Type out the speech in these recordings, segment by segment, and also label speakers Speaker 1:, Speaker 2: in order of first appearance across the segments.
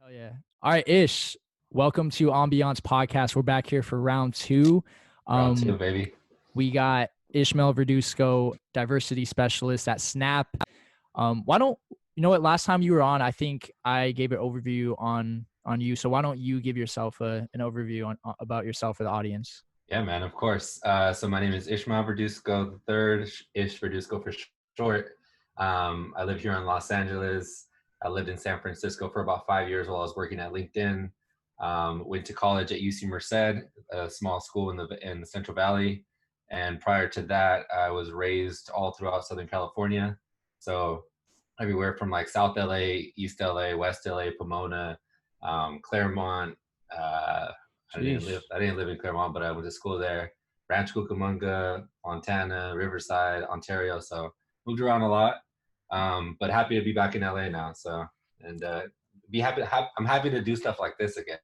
Speaker 1: Hell yeah. All right, Ish. Welcome to Ambiance podcast. We're back here for round two.
Speaker 2: Round two,
Speaker 1: Um,
Speaker 2: baby.
Speaker 1: we got Ishmael Verduzco, diversity specialist at Snap. Why don't you know what? Last time you were on, I think I gave an overview on you. So why don't you give yourself an overview on about yourself for the audience?
Speaker 2: Yeah, man, of course. So my name is Ishmael Verduzco the third, Ish Verduzco for short. I live here in Los Angeles. I lived in San Francisco for about 5 years while I was working at LinkedIn. Went to college at UC Merced, a small school in the Central Valley. And prior to that, I was raised all throughout Southern California. So everywhere from like South LA, East LA, West LA, Pomona, Claremont,
Speaker 1: Sheesh.
Speaker 2: I didn't live in Claremont, but I went to school there. Rancho Cucamonga, Montana, Riverside, Ontario. So moved around a lot. But happy to be back in LA now. So and I'm happy to do stuff like this again.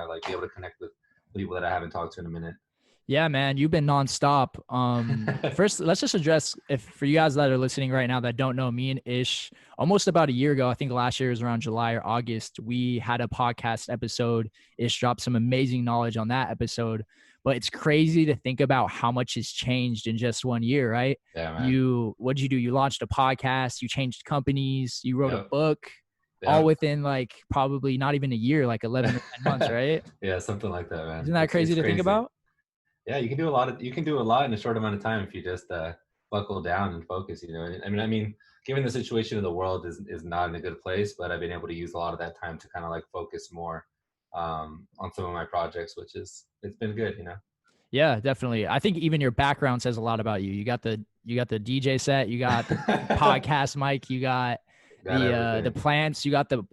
Speaker 2: Like be able to connect with people that I haven't talked to in a minute.
Speaker 1: Yeah, man, you've been nonstop. First, let's just address if for you guys that are listening right now that don't know, me and Ish, almost about a year ago, I think last year was around July or August, we had a podcast episode. Ish dropped some amazing knowledge on that episode. But it's crazy to think about how much has changed in just 1 year, right?
Speaker 2: Yeah, man.
Speaker 1: What'd you do? You launched a podcast, you changed companies, you wrote a
Speaker 2: Yep.
Speaker 1: book, all
Speaker 2: Yep.
Speaker 1: within like probably not even a year, like 11 or 10 months, right?
Speaker 2: Yeah, something like that, man.
Speaker 1: Isn't that
Speaker 2: It's
Speaker 1: crazy to think
Speaker 2: crazy.
Speaker 1: about?
Speaker 2: Yeah, you can do a lot in a short amount of time if you just buckle down and focus. I mean, given the situation of the world is not in a good place, but I've been able to use a lot of that time to kind of like focus more on some of my projects, it's been good.
Speaker 1: Yeah, definitely. I think even your background says a lot about you. You got the DJ set, you got the podcast mic, you got
Speaker 2: Got
Speaker 1: the
Speaker 2: everything.
Speaker 1: plants, you got the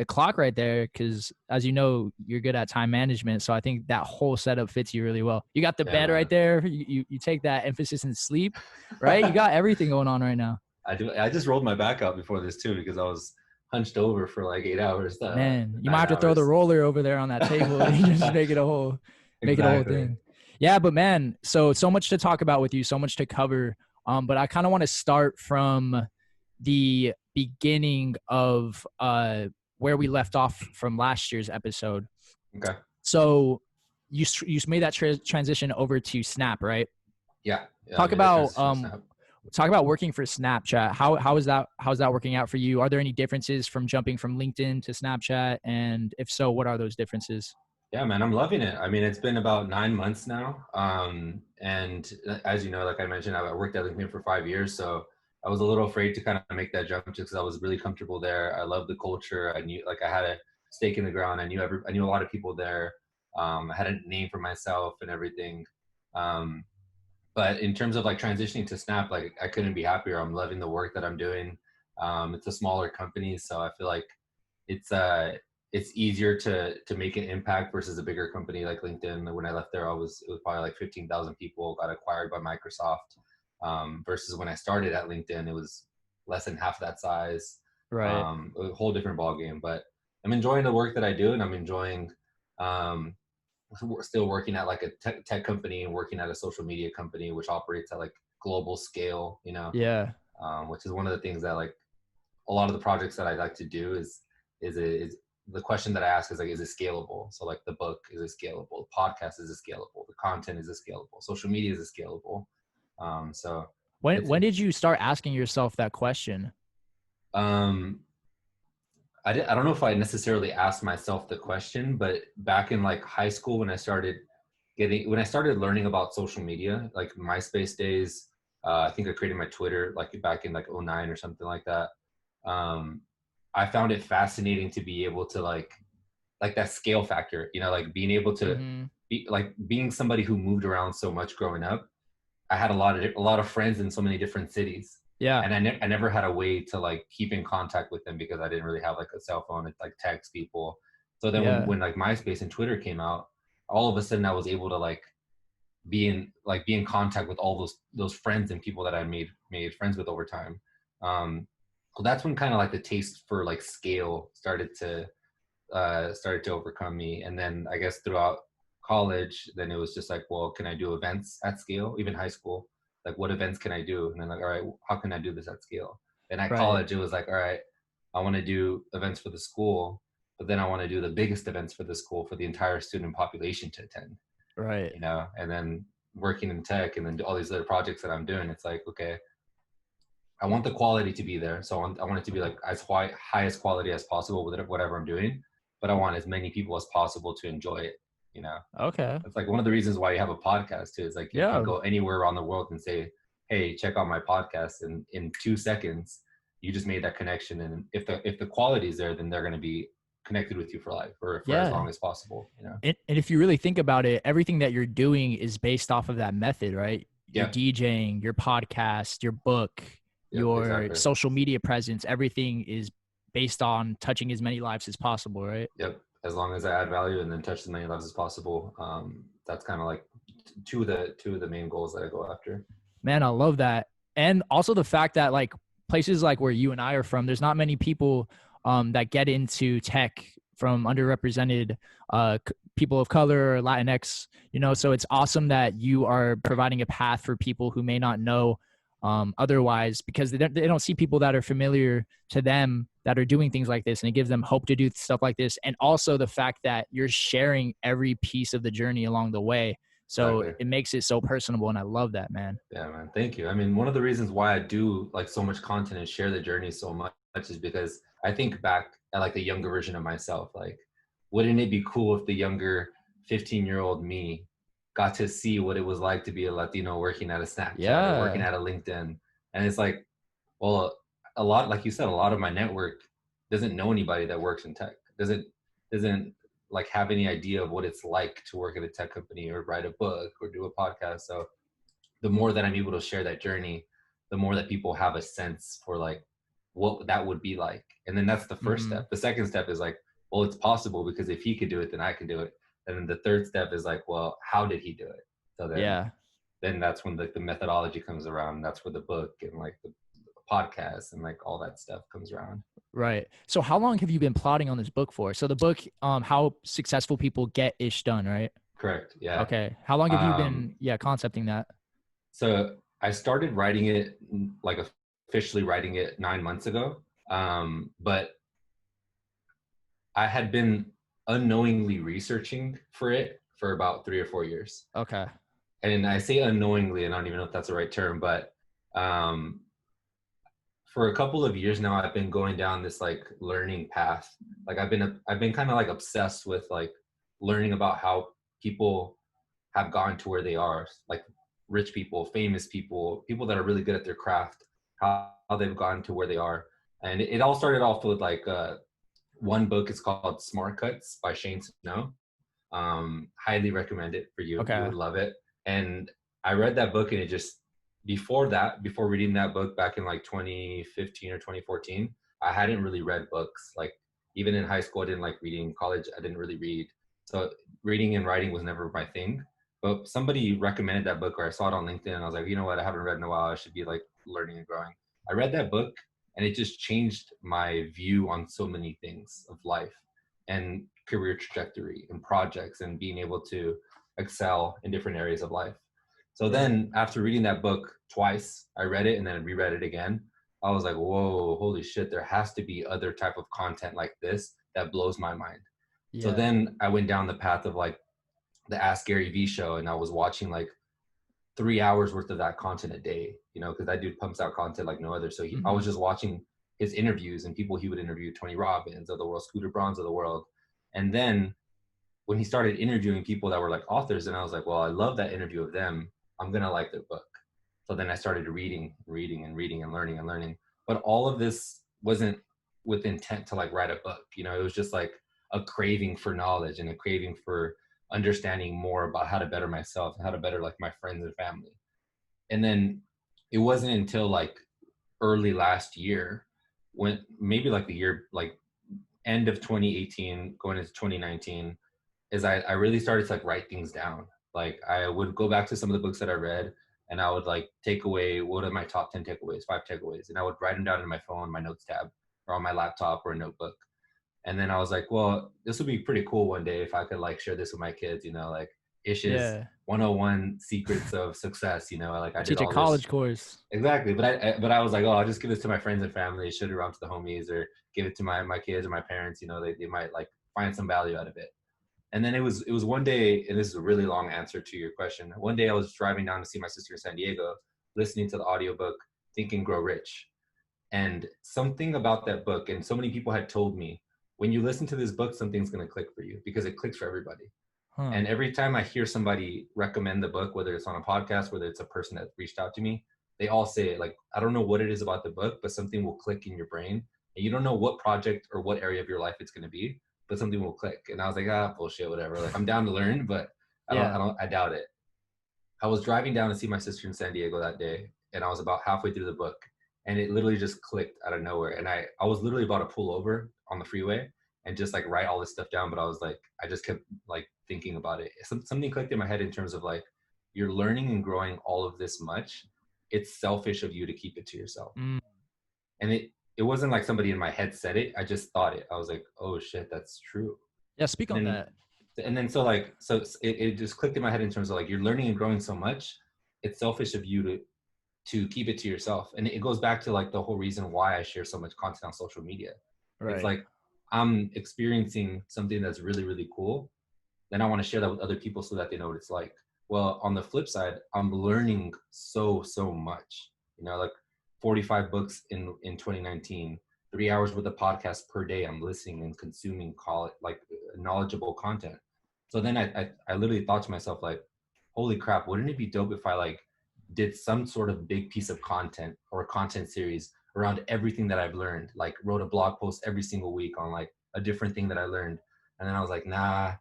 Speaker 1: clock right there because as you know, you're good at time management. So I think that whole setup fits you really well. You got the
Speaker 2: Yeah,
Speaker 1: bed right
Speaker 2: man.
Speaker 1: there. You take that emphasis in sleep, right? You got everything going on right now.
Speaker 2: I do. I just rolled my back out before this too because I was hunched over for like 8 hours,
Speaker 1: Man, you might
Speaker 2: nine
Speaker 1: have to throw the
Speaker 2: hours.
Speaker 1: roller over there on that table and just make it a whole
Speaker 2: Exactly.
Speaker 1: thing. Yeah, but man, so much to talk about with you, so much to cover. But I kind of want to start from the beginning of where we left off from last year's episode.
Speaker 2: Okay.
Speaker 1: So you made that transition over to Snap, right?
Speaker 2: Yeah. Yeah. I
Speaker 1: Talk
Speaker 2: made a
Speaker 1: about
Speaker 2: transition to Snap.
Speaker 1: talk about working for Snapchat. How's that working out for you? Are there any differences from jumping from LinkedIn to Snapchat? And if so, what are those differences?
Speaker 2: Yeah, man, I'm loving it. I mean, it's been about 9 months now. And as you know, like I mentioned, I worked at LinkedIn for 5 years. So I was a little afraid to kind of make that jump just because I was really comfortable there. I love the culture. I knew like I had a stake in the ground. I knew a lot of people there. I had a name for myself and everything. Um, but in terms of like transitioning to Snap, like I couldn't be happier. I'm loving the work that I'm doing. It's a smaller company, so I feel like it's uh it's easier to make an impact versus a bigger company like LinkedIn. When I left there, it was probably like 15,000 people got acquired by Microsoft. Versus when I started at LinkedIn, it was less than half that size.
Speaker 1: Right.
Speaker 2: A whole different ball game. But I'm enjoying the work that I do, and I'm enjoying um, still working at like a tech company and working at a social media company which operates at like global scale,
Speaker 1: Yeah.
Speaker 2: which is one of the things that like a lot of the projects that I like to do is the question that I ask is like, is it scalable? So like the book, is it scalable? The podcast, is it scalable? The content, is it scalable? Social media, is it scalable? So
Speaker 1: When did
Speaker 2: it's
Speaker 1: you start asking yourself that question?
Speaker 2: um I don't know if I necessarily asked myself the question, but back in like high school when I started learning about social media, like MySpace days, I think I created my Twitter like back in like '09 or something like that. Um, I found it fascinating to be able to like that scale factor, like being able to
Speaker 1: Mm-hmm.
Speaker 2: be like being somebody who moved around so much growing up. I had a lot of friends in so many different cities,
Speaker 1: Yeah.
Speaker 2: and I never had a way to like keep in contact with them because I didn't really have like a cell phone to like text people. So then when
Speaker 1: Yeah.
Speaker 2: when like MySpace and Twitter came out, all of a sudden I was able to like be in contact with all those friends and people that I made friends with over time. So that's when kind of like the taste for like scale started to overcome me. And then I guess throughout college, then it was just like, well, can I do events at scale? Even high school, like what events can I do? And then like, all right, how can I do this at scale? And at
Speaker 1: Right.
Speaker 2: college, it was like, all right, I want to do events for the school, but then I want to do the biggest events for the school for the entire student population to attend,
Speaker 1: Right.
Speaker 2: you know, and then working in tech and then all these other projects that I'm doing, it's like, okay, I want the quality to be there. So I want it to be like as highest quality as possible with whatever I'm doing, but I want as many people as possible to enjoy it, you know.
Speaker 1: Okay.
Speaker 2: It's like one of the reasons why you have a podcast too. Is like you can
Speaker 1: Yeah.
Speaker 2: go anywhere around the world and say, "Hey, check out my podcast," and in 2 seconds, you just made that connection. And if the quality is there, then they're going to be connected with you for life or for as
Speaker 1: Yeah.
Speaker 2: long as possible. You know.
Speaker 1: And if you really think about it, everything that you're doing is based off of that method, right? Your
Speaker 2: Yeah.
Speaker 1: DJing, your podcast, your book,
Speaker 2: Yep.
Speaker 1: your
Speaker 2: Exactly.
Speaker 1: social media presence, everything is based on touching as many lives as possible, right?
Speaker 2: Yep. As long as I add value and then touch as many lives as possible, that's kind of like two of the main goals that I go after.
Speaker 1: Man, I love that. And also the fact that like places like where you and I are from, there's not many people that get into tech from underrepresented people of color or Latinx, you know, so it's awesome that you are providing a path for people who may not know otherwise, because they don't see people that are familiar to them that are doing things like this, and it gives them hope to do stuff like this. And also the fact that you're sharing every piece of the journey along the way, so
Speaker 2: Exactly.
Speaker 1: it makes it so personable, and I love that, man.
Speaker 2: Yeah, man. Thank you. I mean, one of the reasons why I do like so much content and share the journey so much is because I think back at like a younger version of myself. Like, wouldn't it be cool if the younger 15-year-old me got to see what it was like to be a Latino working at a Snapchat or working
Speaker 1: Yeah.
Speaker 2: at a LinkedIn? And it's like, well, a lot, like you said, a lot of my network doesn't know anybody that works in tech. Doesn't like have any idea of what it's like to work at a tech company or write a book or do a podcast. So the more that I'm able to share that journey, the more that people have a sense for like what that would be like. And then that's the first
Speaker 1: Mm-hmm.
Speaker 2: step. The second step is like, well, it's possible because if he could do it, then I can do it. And then the third step is like, well, how did he do it? So
Speaker 1: Yeah.
Speaker 2: then that's when the methodology comes around. That's where the book and like the podcast and like all that stuff comes around.
Speaker 1: Right. So how long have you been plotting on this book for? So the book, How Successful People Get Ish Done, right?
Speaker 2: Correct. Yeah.
Speaker 1: Okay. How long have you
Speaker 2: Um,
Speaker 1: been, concepting that?
Speaker 2: so I started writing it, like officially writing it 9 months ago. But I had been unknowingly researching for it for about 3 or 4 years.
Speaker 1: Okay.
Speaker 2: And I say unknowingly, and I don't even know if that's the right term, but um, for a couple of years now, I've been going down this like learning path. Like I've been kind of like obsessed with like learning about how people have gotten to where they are, like rich people, famous people, people that are really good at their craft, how they've gotten to where they are. And it all started off with like one book is called Smart Cuts by Shane Snow. Highly recommend it for you. You
Speaker 1: Okay.
Speaker 2: would love it. And I read that book, and it just before reading that book back in like 2015 or 2014, I hadn't really read books. Like even in high school, I didn't like reading. College, I didn't really read. So reading and writing was never my thing. But somebody recommended that book, or I saw it on LinkedIn, and I was like, you know what? I haven't read in a while. I should be like learning and growing. I read that book, and it just changed my view on so many things of life and career trajectory and projects and being able to excel in different areas of life. So
Speaker 1: Right.
Speaker 2: then after reading that book twice, I read it and then I reread it again. I was like, whoa, holy shit, there has to be other type of content like this that blows my mind. So
Speaker 1: Yeah.
Speaker 2: then I went down the path of like the Ask Gary Vee show, and I was watching like 3 hours worth of that content a day, you know, because that dude pumps out content like no other. So I
Speaker 1: Mm-hmm.
Speaker 2: was just watching his interviews and people he would interview, Tony Robbins of the world, Scooter Braun's of the world. And then when he started interviewing people that were like authors, and I was like, well, I love that interview of them. I'm going to like their book. So then I started reading and learning and learning. But all of this wasn't with intent to like write a book. You know, it was just like a craving for knowledge and a craving for understanding more about how to better myself and how to better like my friends and family. And then it wasn't until like early last year, when maybe like the year, like end of 2018 going into 2019, is I really started to like write things down. Like I would go back to some of the books that I read, and I would like take away what are my top 10 takeaways, 5 takeaways, and I would write them down in my phone, my notes tab, or on my laptop or a notebook. And then I was like, well, this would be pretty cool one day if I could like share this with my kids, you know, like Ish's
Speaker 1: Yeah.
Speaker 2: 101 secrets of success. Like I did
Speaker 1: Teach a
Speaker 2: all this.
Speaker 1: college course.
Speaker 2: Exactly. But I was like, oh, I'll just give this to my friends and family, shoot it around to the homies, or give it to my kids or my parents. They might like find some value out of it. And then it was one day, and this is a really long answer to your question. One day I was driving down to see my sister in San Diego, listening to the audiobook, Think and Grow Rich. And something about that book, and so many people had told me, when you listen to this book, something's going to click for you, because it clicks for everybody.
Speaker 1: Huh.
Speaker 2: And every time I hear somebody recommend the book, whether it's on a podcast, whether it's a person that reached out to me, they all say, like, I don't know what it is about the book, but something will click in your brain. And you don't know what project or what area of your life it's going to be, but something will click. And I was like, bullshit, whatever. Like, I'm down to learn, but
Speaker 1: Yeah.
Speaker 2: I doubt it. I was driving down to see my sister in San Diego that day, and I was about halfway through the book, and it literally just clicked out of nowhere. And I was literally about to pull over on the freeway and just like write all this stuff down, but I was like, I just kept like thinking about it. Something clicked in my head in terms of like, you're learning and growing all of this much. It's selfish of you to keep it to yourself.
Speaker 1: Mm.
Speaker 2: And it wasn't like somebody in my head said it. I just thought it. I was like, oh shit, that's true.
Speaker 1: Yeah. Speak
Speaker 2: And
Speaker 1: on
Speaker 2: then
Speaker 1: that.
Speaker 2: so it just clicked in my head in terms of like, you're learning and growing so much. It's selfish of you to keep it to yourself. And it goes back to like the whole reason why I share so much content on social media. It's
Speaker 1: Right.
Speaker 2: like, I'm experiencing something that's really, really cool. Then I want to share that with other people so that they know what it's like. Well, on the flip side, I'm learning so much. Like 45 books in 2019, 3 hours worth of podcasts per day. I'm listening and consuming like knowledgeable content. So then I literally thought to myself, like, holy crap, wouldn't it be dope if I like did some sort of big piece of content or content series around everything that I've learned, like wrote a blog post every single week on like a different thing that I learned. And then I was like, nah,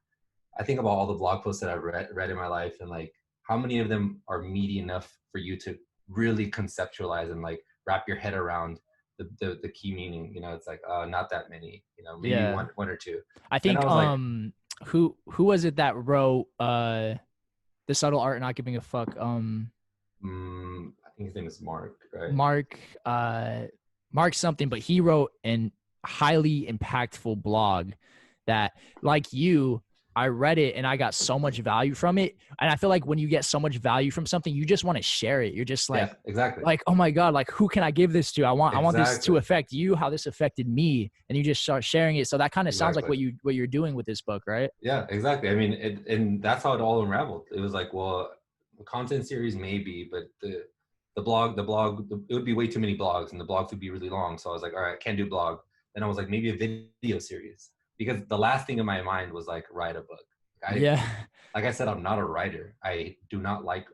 Speaker 2: I think about all the blog posts that I've read in my life, and like how many of them are meaty enough for you to really conceptualize and like wrap your head around the key meaning. It's like not that many. Maybe
Speaker 1: Yeah.
Speaker 2: one or two.
Speaker 1: I
Speaker 2: Then I
Speaker 1: think
Speaker 2: was like,
Speaker 1: who was it that wrote The Subtle Art of Not Giving a Fuck?
Speaker 2: I think his name is Mark, right?
Speaker 1: Mark Mark something, but he wrote an highly impactful blog that, like you, I read it and I got so much value from it. And I feel like when you get so much value from something, you just want to share it. You're just
Speaker 2: Yeah, exactly,
Speaker 1: like, oh my God, like who can I give this to? I want this to
Speaker 2: exactly,
Speaker 1: affect you, how this affected me. And you just start sharing it. So that kind of sounds like
Speaker 2: exactly.
Speaker 1: what you're doing with this book, right?
Speaker 2: Yeah, exactly. I mean, and that's how it all unraveled. It was like, well, the content series maybe, but the blog, it would be way too many blogs, and the blogs would be really long. So I was like, all right, I can't do blog. Then I was like, maybe a video series, because the last thing in my mind was like, write a book. I
Speaker 1: Yeah.
Speaker 2: Like I said, I'm not a writer. I did not like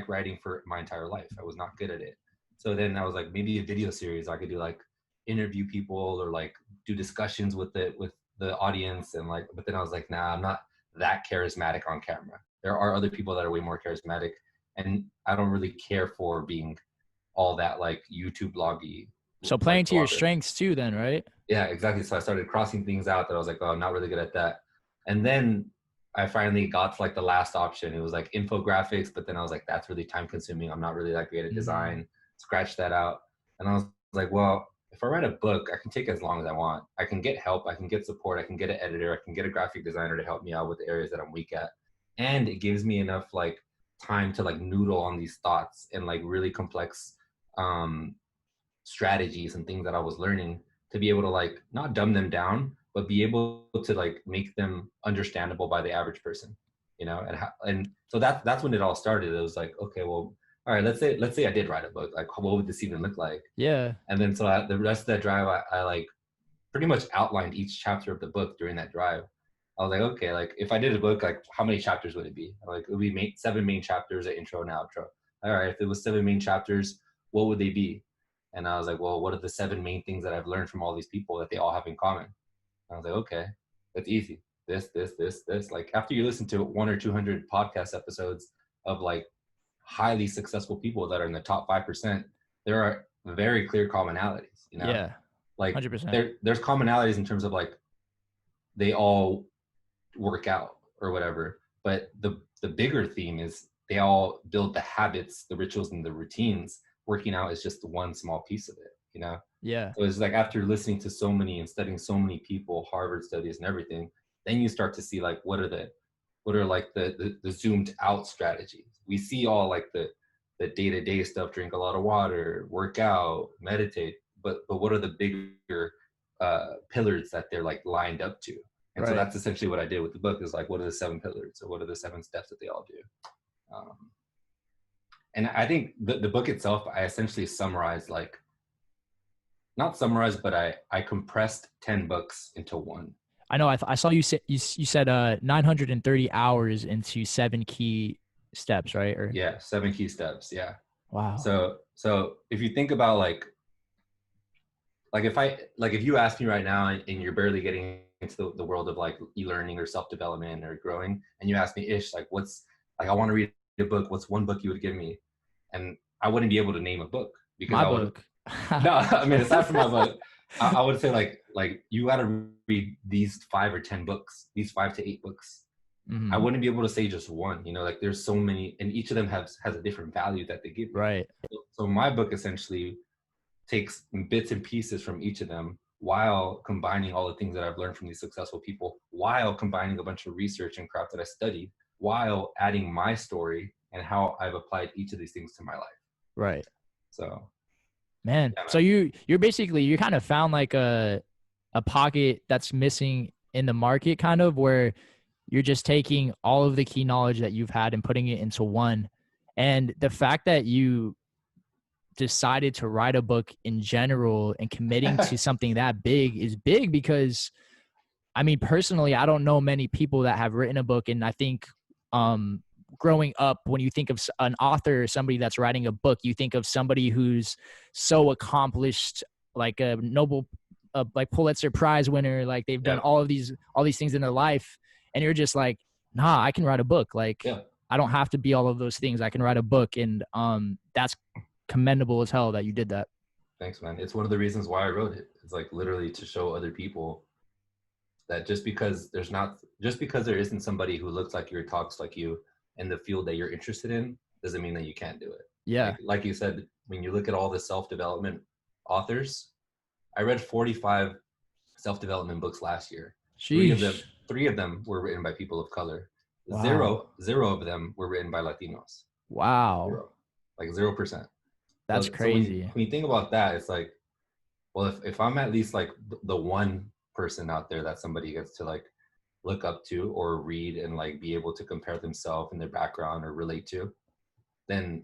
Speaker 2: writing for my entire life. I was not good at it. So then I was like, maybe a video series. I could do like interview people or like do discussions with the audience, and like, but then I was like, nah, I'm not that charismatic on camera. There are other people that are way more charismatic, and I don't really care for being all that like YouTube bloggy,
Speaker 1: So
Speaker 2: like
Speaker 1: playing to your
Speaker 2: blogger.
Speaker 1: strengths too, then, right?
Speaker 2: Yeah, exactly. So I started crossing things out that I was like, oh, I'm not really good at that. And then I finally got to like the last option. It was like infographics, but then I was like, that's really time consuming. I'm not really that great at
Speaker 1: Mm.
Speaker 2: design. Scratch that out. And I was like, well, if I write a book, I can take as long as I want. I can get help. I can get support. I can get an editor. I can get a graphic designer to help me out with the areas that I'm weak at. And it gives me enough like time to like noodle on these thoughts and like really complex um, strategies and things that I was learning, to be able to like not dumb them down, but be able to like make them understandable by the average person, and so that's when it all started. It was like, okay, well, all right, let's say I did write a book. Like, what would this even look like?
Speaker 1: Yeah.
Speaker 2: And then the rest of that drive, I like pretty much outlined each chapter of the book during that drive. I was like, okay, like if I did a book, like how many chapters would it be? Like it would be 7 main chapters, an intro and outro. All right, if it was 7 main chapters, what would they be? And I was like, well, what are the 7 main things that I've learned from all these people that they all have in common? I was like, okay, that's easy. This. Like after you listen to 1 or 200 podcast episodes of like highly successful people that are in the top 5%, there are very clear commonalities,
Speaker 1: Yeah.
Speaker 2: like
Speaker 1: 100%.
Speaker 2: there's commonalities in terms of like they all work out or whatever, but the bigger theme is they all build the habits, the rituals, and the routines. Working out is just one small piece of it.
Speaker 1: Yeah.
Speaker 2: So it's like after listening to so many and studying so many people, Harvard studies and everything, then you start to see like what are the what are like the zoomed out strategies. We see all like the day-to-day stuff, drink a lot of water, work out, meditate, but what are the bigger pillars that they're like lined up to? And so
Speaker 1: Right.
Speaker 2: that's essentially what I did with the book, is like, what are the 7 pillars, or what are the 7 steps that they all do? um, and I think the book itself, I essentially summarized, like, not summarized, but I compressed 10 books into one.
Speaker 1: I know. I saw you said you said 930 hours into 7 key steps, right? Or
Speaker 2: Yeah, 7 key steps. Yeah.
Speaker 1: wow.
Speaker 2: So if you think about like if you ask me right now, and you're barely getting into the world of like e-learning or self-development or growing, and you ask me, Ish, like, what's, like, I want to read a book, what's one book you would give me? And I wouldn't be able to name a book, because
Speaker 1: My
Speaker 2: I would,
Speaker 1: book.
Speaker 2: no, I mean, aside from my book, I would say like you got to read these 5 or 10 books, these 5 to 8 books. I
Speaker 1: Hmm.
Speaker 2: wouldn't be able to say just one, like there's so many, and each of them has a different value that they give you.
Speaker 1: Right.
Speaker 2: So my book essentially takes bits and pieces from each of them, while combining all the things that I've learned from these successful people, while combining a bunch of research and craft that I studied, while adding my story and how I've applied each of these things to my life.
Speaker 1: Right.
Speaker 2: So
Speaker 1: Man.
Speaker 2: yeah,
Speaker 1: So
Speaker 2: man.
Speaker 1: you're basically, you kind of found like a pocket that's missing in the market, kind of, where you're just taking all of the key knowledge that you've had and putting it into one. And the fact that you decided to write a book in general and committing to something that big is big, because I mean, personally, I don't know many people that have written a book. And I think um, growing up, when you think of an author or somebody that's writing a book, you think of somebody who's so accomplished, like a Nobel, like Pulitzer Prize winner, like they've done
Speaker 2: Yeah,
Speaker 1: all these things in their life. And you're just like, nah, I can write a book. Like,
Speaker 2: yeah.
Speaker 1: I don't have to be all of those things. I can write a book. And that's commendable as hell that you did that.
Speaker 2: Thanks, man. It's one of the reasons why I wrote it. It's like literally to show other people that just because there isn't somebody who looks like you or talks like you in the field that you're interested in, doesn't mean that you can't do it.
Speaker 1: Yeah.
Speaker 2: Like you said, when you look at all the self-development authors, I read 45 self-development books last year. Three of them
Speaker 1: Sheesh.
Speaker 2: three of them were written by people of color.
Speaker 1: Wow.
Speaker 2: Zero of them were written by Latinos.
Speaker 1: Wow.
Speaker 2: Zero. Like 0%.
Speaker 1: That's
Speaker 2: So
Speaker 1: crazy.
Speaker 2: when you think about that, it's like, well, if I'm at least like the one person out there that somebody gets to like look up to or read and like be able to compare themselves and their background or relate to, then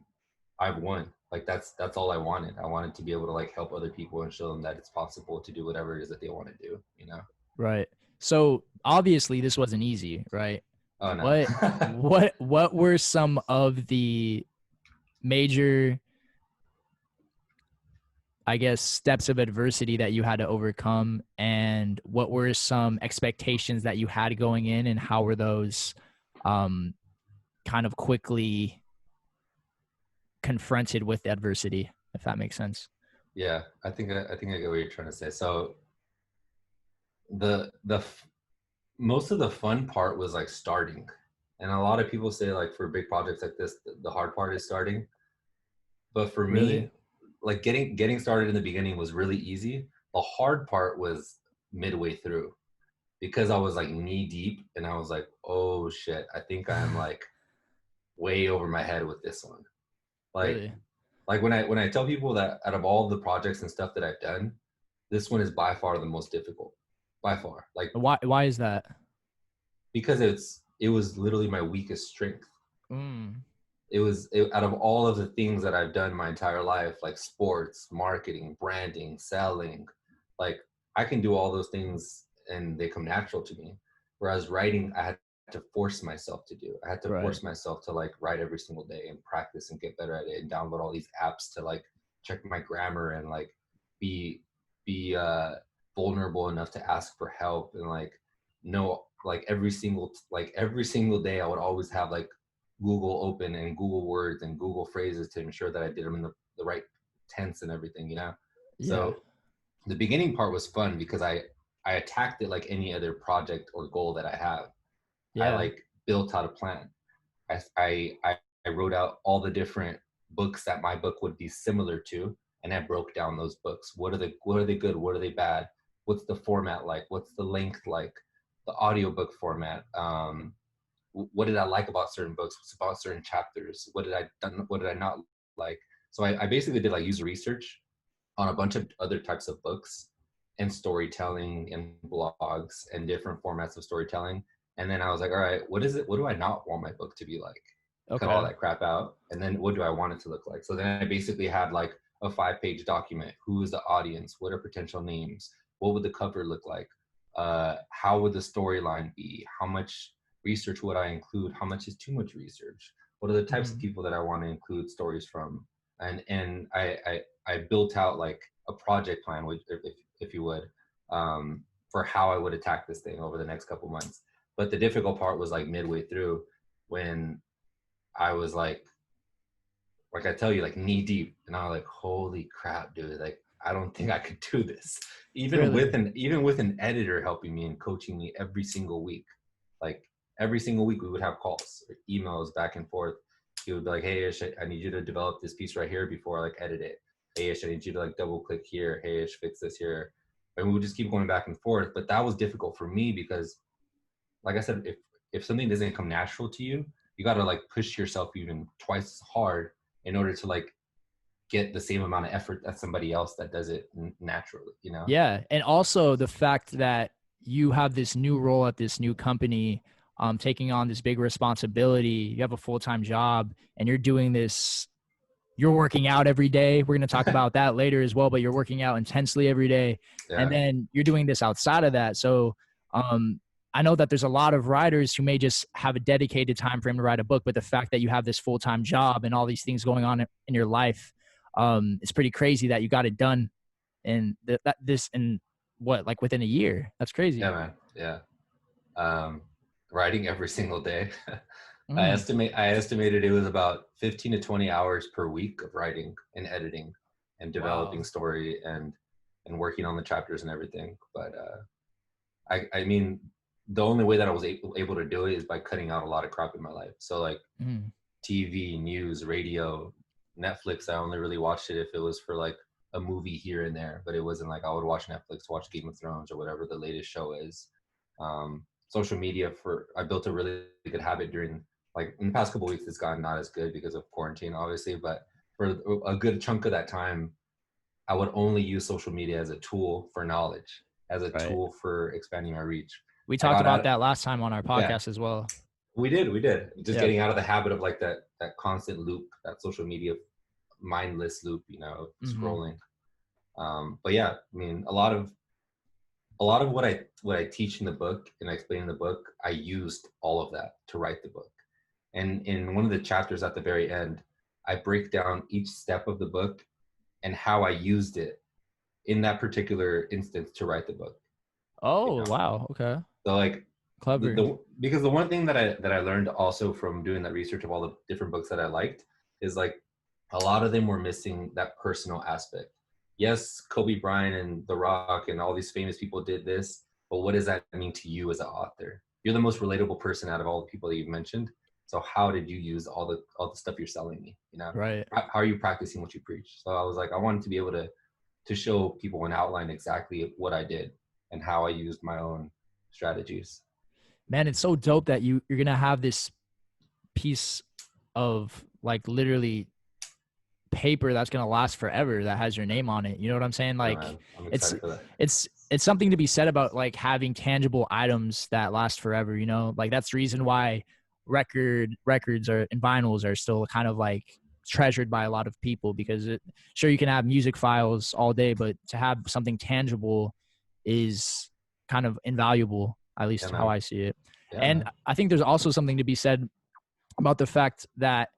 Speaker 2: I've won. Like that's all I wanted. I wanted to be able to like help other people and show them that it's possible to do whatever it is that they want to do.
Speaker 1: Right. So obviously this wasn't easy, right?
Speaker 2: Oh no.
Speaker 1: What were some of the major, I guess, steps of adversity that you had to overcome, and what were some expectations that you had going in, and how were those um kind of quickly confronted with adversity, if that makes sense?
Speaker 2: Yeah, I think I get what you're trying to say. So the most of the fun part was like starting. And a lot of people say like for big projects like this, the hard part is starting. But for
Speaker 1: Really?
Speaker 2: me, like getting started in the beginning was really easy. The hard part was midway through, because I was like knee deep and I was like, oh shit, I think I'm like way over my head with this one. Like
Speaker 1: Really?
Speaker 2: like when I tell people that out of all the projects and stuff that I've done, this one is by far the most difficult. By far. Like,
Speaker 1: Why is that?
Speaker 2: because it was literally my weakest strength.
Speaker 1: Mm,
Speaker 2: Out of all of the things that I've done my entire life, like sports, marketing, branding, selling, like I can do all those things and they come natural to me. Whereas writing, I had to force myself to do. I had to
Speaker 1: right.
Speaker 2: force myself to like write every single day and practice and get better at it and download all these apps to like check my grammar and like be be vulnerable enough to ask for help and like know like every single day I would always have like Google open and Google Words and Google phrases to ensure that I did them in the right tense and everything.
Speaker 1: Yeah.
Speaker 2: So the beginning part was fun because I attacked it like any other project or goal that I have. I
Speaker 1: Yeah.
Speaker 2: like built out a plan. I wrote out all the different books that my book would be similar to, and I broke down those books. What are they good? What are they bad? What's the format like? What's the length like? The audiobook format. what did I like about certain books, about certain chapters, what did I not like. So I basically did like user research on a bunch of other types of books and storytelling and blogs and different formats of storytelling. And then I was like, all right, what do I not want my book to be like? Cut all
Speaker 1: Okay.
Speaker 2: that crap out. And then what do I want it to look like? So then I basically had like a 5-page document. Who is the audience? What are potential names? What would the cover look like? How would the storyline be? How much research would I include? How much is too much research? What are the types of people that I want to include stories from? And I built out like a project plan, which, if you would, for how I would attack this thing over the next couple months. But the difficult part was like midway through, when I was like I tell you, like knee deep, and I was like, holy crap, dude! Like, I don't think I could do this, even with
Speaker 1: Really?
Speaker 2: an editor helping me and coaching me every single week. Like every single week, we would have calls, or emails back and forth. He would be like, hey, Ish, I need you to develop this piece right here before I like edit it. Hey, Ish, I need you to like double click here. Hey, Ish, fix this here. And we would just keep going back and forth. But that was difficult for me because, like I said, if something doesn't come natural to you, you got to like push yourself even twice as hard in order to like get the same amount of effort as somebody else that does it naturally, you know?
Speaker 1: Yeah. And also the fact that you have this new role at this new company, taking on this big responsibility, you have a full-time job, and you're doing this, you're working out every day. We're going to talk about that later as well, but you're working out intensely every day. And
Speaker 2: Yeah.
Speaker 1: then you're doing this outside of that. So, I know that there's a lot of writers who may just have a dedicated time frame to write a book, but the fact that you have this full-time job and all these things going on in your life, it's pretty crazy that you got it done and this in what, like within a year. That's
Speaker 2: Yeah,
Speaker 1: crazy.
Speaker 2: man. Yeah. Writing every single day.
Speaker 1: Mm,
Speaker 2: I estimated it was about 15 to 20 hours per week of writing and editing and developing
Speaker 1: wow.
Speaker 2: story and working on the chapters and everything. But I mean, the only way that I was able to do it is by cutting out a lot of crap in my life. So like
Speaker 1: Mm,
Speaker 2: TV, news, radio, Netflix, I only really watched it if it was for like a movie here and there, but it wasn't like I would watch Netflix, watch Game of Thrones or whatever the latest show is. Social media, I built a really good habit during, like in the past couple of weeks, it's gotten not as good because of quarantine, obviously, but for a good chunk of that time, I would only use social media as a tool for knowledge, as a
Speaker 1: right.
Speaker 2: tool for expanding my reach.
Speaker 1: We
Speaker 2: I
Speaker 1: talked
Speaker 2: got
Speaker 1: about
Speaker 2: out,
Speaker 1: that last time on our
Speaker 2: yeah,
Speaker 1: podcast as well.
Speaker 2: we did. Just
Speaker 1: Yeah.
Speaker 2: getting out of the habit of like that constant loop, that social media mindless loop,
Speaker 1: Mm-hmm.
Speaker 2: scrolling. But yeah, I mean, a lot of what I teach in the book and I explain in the book, I used all of that to write the book. And in one of the chapters at the very end, I break down each step of the book and how I used it in that particular instance to write the book. You
Speaker 1: Oh,
Speaker 2: know,
Speaker 1: wow. Okay.
Speaker 2: so like
Speaker 1: Clever.
Speaker 2: because the one thing that I learned also from doing that research of all the different books that I liked is like a lot of them were missing that personal aspect. Yes, Kobe Bryant and The Rock and all these famous people did this, but what does that mean to you as an author? You're the most relatable person out of all the people that you've mentioned. So how did you use all the stuff you're selling me?
Speaker 1: Right.
Speaker 2: How are you practicing what you preach? So I was like, I wanted to be able to show people and outline exactly what I did and how I used my own strategies.
Speaker 1: Man, it's so dope that you're gonna have this piece of like literally paper that's gonna last forever that has your name on it. You know what I'm saying?
Speaker 2: Yeah,
Speaker 1: Like
Speaker 2: man, I'm
Speaker 1: it's
Speaker 2: excited for that.
Speaker 1: it's something to be said about like having tangible items that last forever, you know? Like that's the reason why records are and vinyls are still kind of like treasured by a lot of people because sure you can have music files all day, but to have something tangible is kind of invaluable, at
Speaker 2: Yeah,
Speaker 1: least how
Speaker 2: man.
Speaker 1: I see it.
Speaker 2: Yeah,
Speaker 1: And
Speaker 2: man.
Speaker 1: I think there's also something to be said about the fact that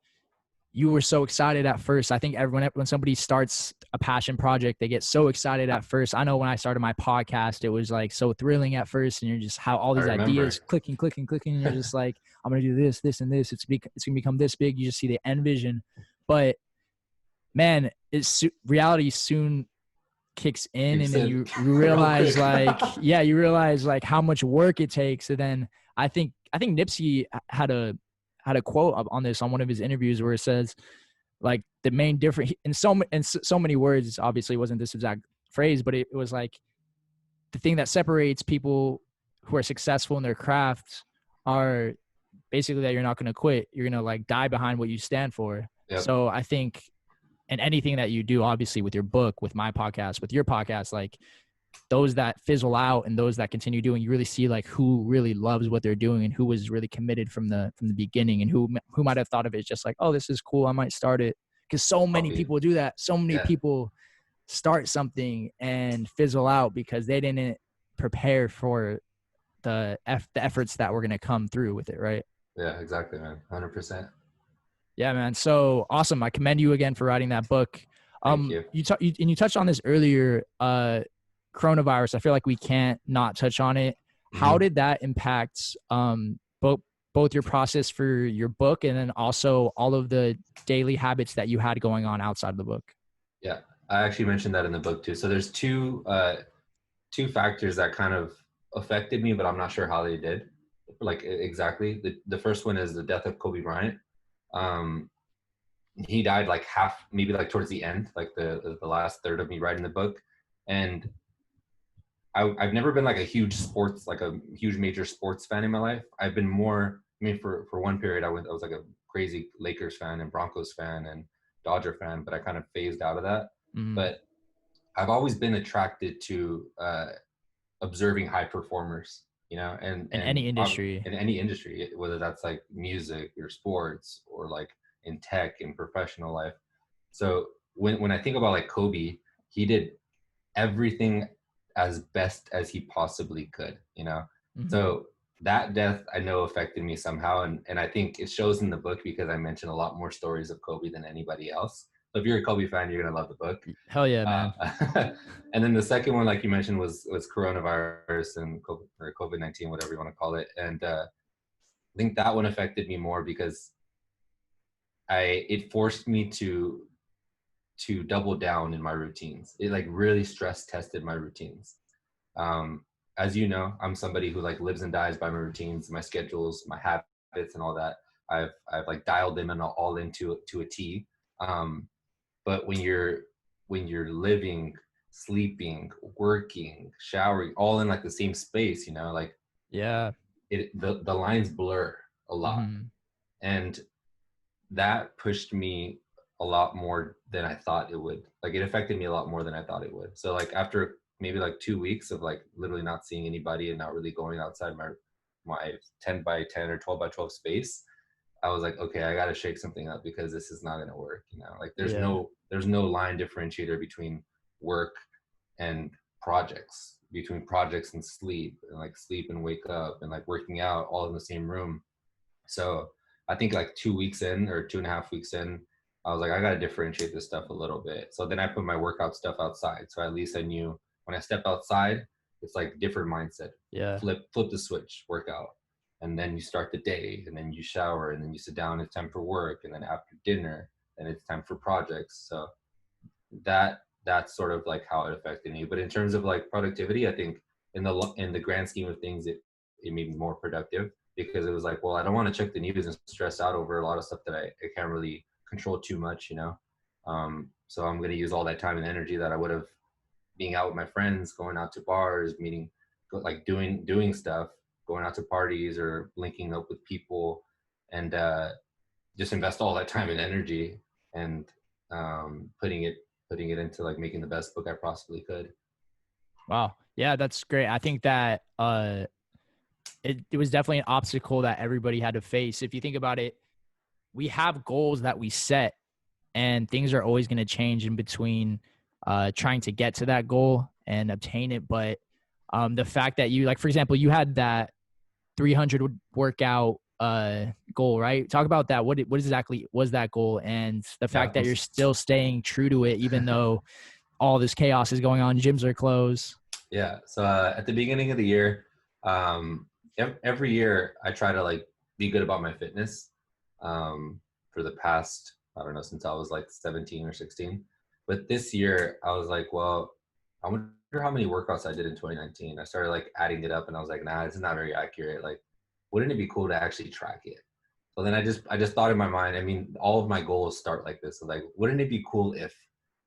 Speaker 1: you were so excited at first. I think everyone, when somebody starts a passion project, they get so excited at first. I know when I started my podcast, it was like so thrilling at first, and you're just how all
Speaker 2: I
Speaker 1: these ideas
Speaker 2: remember.
Speaker 1: clicking, clicking, clicking, and you're just like, I'm gonna do this, this, and this. It's gonna become this big. You just see the end vision, but man, reality soon kicks in, and
Speaker 2: Kicks
Speaker 1: then
Speaker 2: in
Speaker 1: you
Speaker 2: real
Speaker 1: realize
Speaker 2: quick.
Speaker 1: like, yeah, you realize like how much work it takes, and then I think Nipsey had a quote on this on one of his interviews where it says like the main difference in so many words, obviously it wasn't this exact phrase, but it was like the thing that separates people who are successful in their craft are basically that you're not going to quit. You're going to like die behind what you stand for.
Speaker 2: Yep.
Speaker 1: So I think, and anything that you do, obviously with your book, with my podcast, with your podcast, like those that fizzle out and those that continue doing, you really see like who really loves what they're doing and who was really committed from the beginning, and who might have thought of it just like, oh, this is cool, I might start it. Because so many
Speaker 2: Copy.
Speaker 1: people do that. So many
Speaker 2: Yeah.
Speaker 1: people start something and fizzle out because they didn't prepare for the efforts that were going to come through with it, right?
Speaker 2: Yeah, exactly, man. 100%.
Speaker 1: Yeah, man. So awesome. I commend you again for writing that book.
Speaker 2: Thank you.
Speaker 1: You touched on this earlier, coronavirus. I feel like we can't not touch on it. How did that impact both your process for your book and then also all of the daily habits that you had going on outside of the book?
Speaker 2: Yeah, I actually mentioned that in the book too. So there's two factors that kind of affected me, but I'm not sure how they did. Like exactly. The first one is the death of Kobe Bryant. He died like maybe like towards the end, like the last third of me writing the book. And I've never been like a huge major sports fan in my life. I've been more, I mean, for one period, I was like a crazy Lakers fan and Broncos fan and Dodger fan, but I kind of phased out of that. But I've always been attracted to observing high performers, and
Speaker 1: In any industry.
Speaker 2: in any industry, whether that's like music or sports or like in tech and professional life. So when I think about like Kobe, he did everything as best as he possibly could, So that death I know affected me somehow. And I think it shows in the book because I mention a lot more stories of Kobe than anybody else. So if you're a Kobe fan, you're going to love the book.
Speaker 1: Hell yeah, man.
Speaker 2: And then the second one, like you mentioned, was coronavirus and COVID-19, whatever you want to call it. And I think that one affected me more because it forced me to double down in my routines. It like really stress tested my routines. As you know, I'm somebody who like lives and dies by my routines, my schedules, my habits, and all that. I've like dialed them and all into a T. But when you're living, sleeping, working, showering, all in like the same space, like
Speaker 1: yeah,
Speaker 2: the lines blur a lot, and that pushed me a lot more than I thought it would. Like it affected me a lot more than I thought it would. So like after maybe like 2 weeks of like literally not seeing anybody and not really going outside my 10 by 10 or 12 by 12 space, I was like, okay, I got to shake something up because this is not going to work. Like there's no line differentiator between work and projects, between projects and sleep, and like sleep and wake up and like working out all in the same room. So I think like 2 weeks in or 2.5 weeks in, I was like, I got to differentiate this stuff a little bit. So then I put my workout stuff outside. So at least I knew when I step outside, it's like different mindset.
Speaker 1: Yeah.
Speaker 2: Flip the switch, workout. And then you start the day and then you shower and then you sit down, it's time for work. And then after dinner, then it's time for projects. So that's sort of like how it affected me. But in terms of like productivity, I think in the grand scheme of things, it made me more productive because it was like, well, I don't want to check the news and stress out over a lot of stuff that I can't really control too much, so I'm going to use all that time and energy that I would have being out with my friends, going out to bars, meeting, like doing stuff, going out to parties or linking up with people, and just invest all that time and energy and putting it into like making the best book I possibly could.
Speaker 1: Wow. Yeah, that's great. I think that it was definitely an obstacle that everybody had to face. If you think about it, we have goals that we set and things are always going to change in between trying to get to that goal and obtain it. But the fact that you, like, for example, you had that 300 workout goal, right? Talk about that. What exactly was that goal? And the fact that you're still staying true to it, even though all this chaos is going on, gyms are closed.
Speaker 2: Yeah. So at the beginning of the year, every year I try to like be good about my fitness. For the past, I don't know, since I was like 17 or 16. But this year I was like, well, I wonder how many workouts I did in 2019. I started like adding it up and I was like, nah, it's not very accurate. Like, wouldn't it be cool to actually track it? So then I just thought in my mind, I mean, all of my goals start like this. So like, wouldn't it be cool if,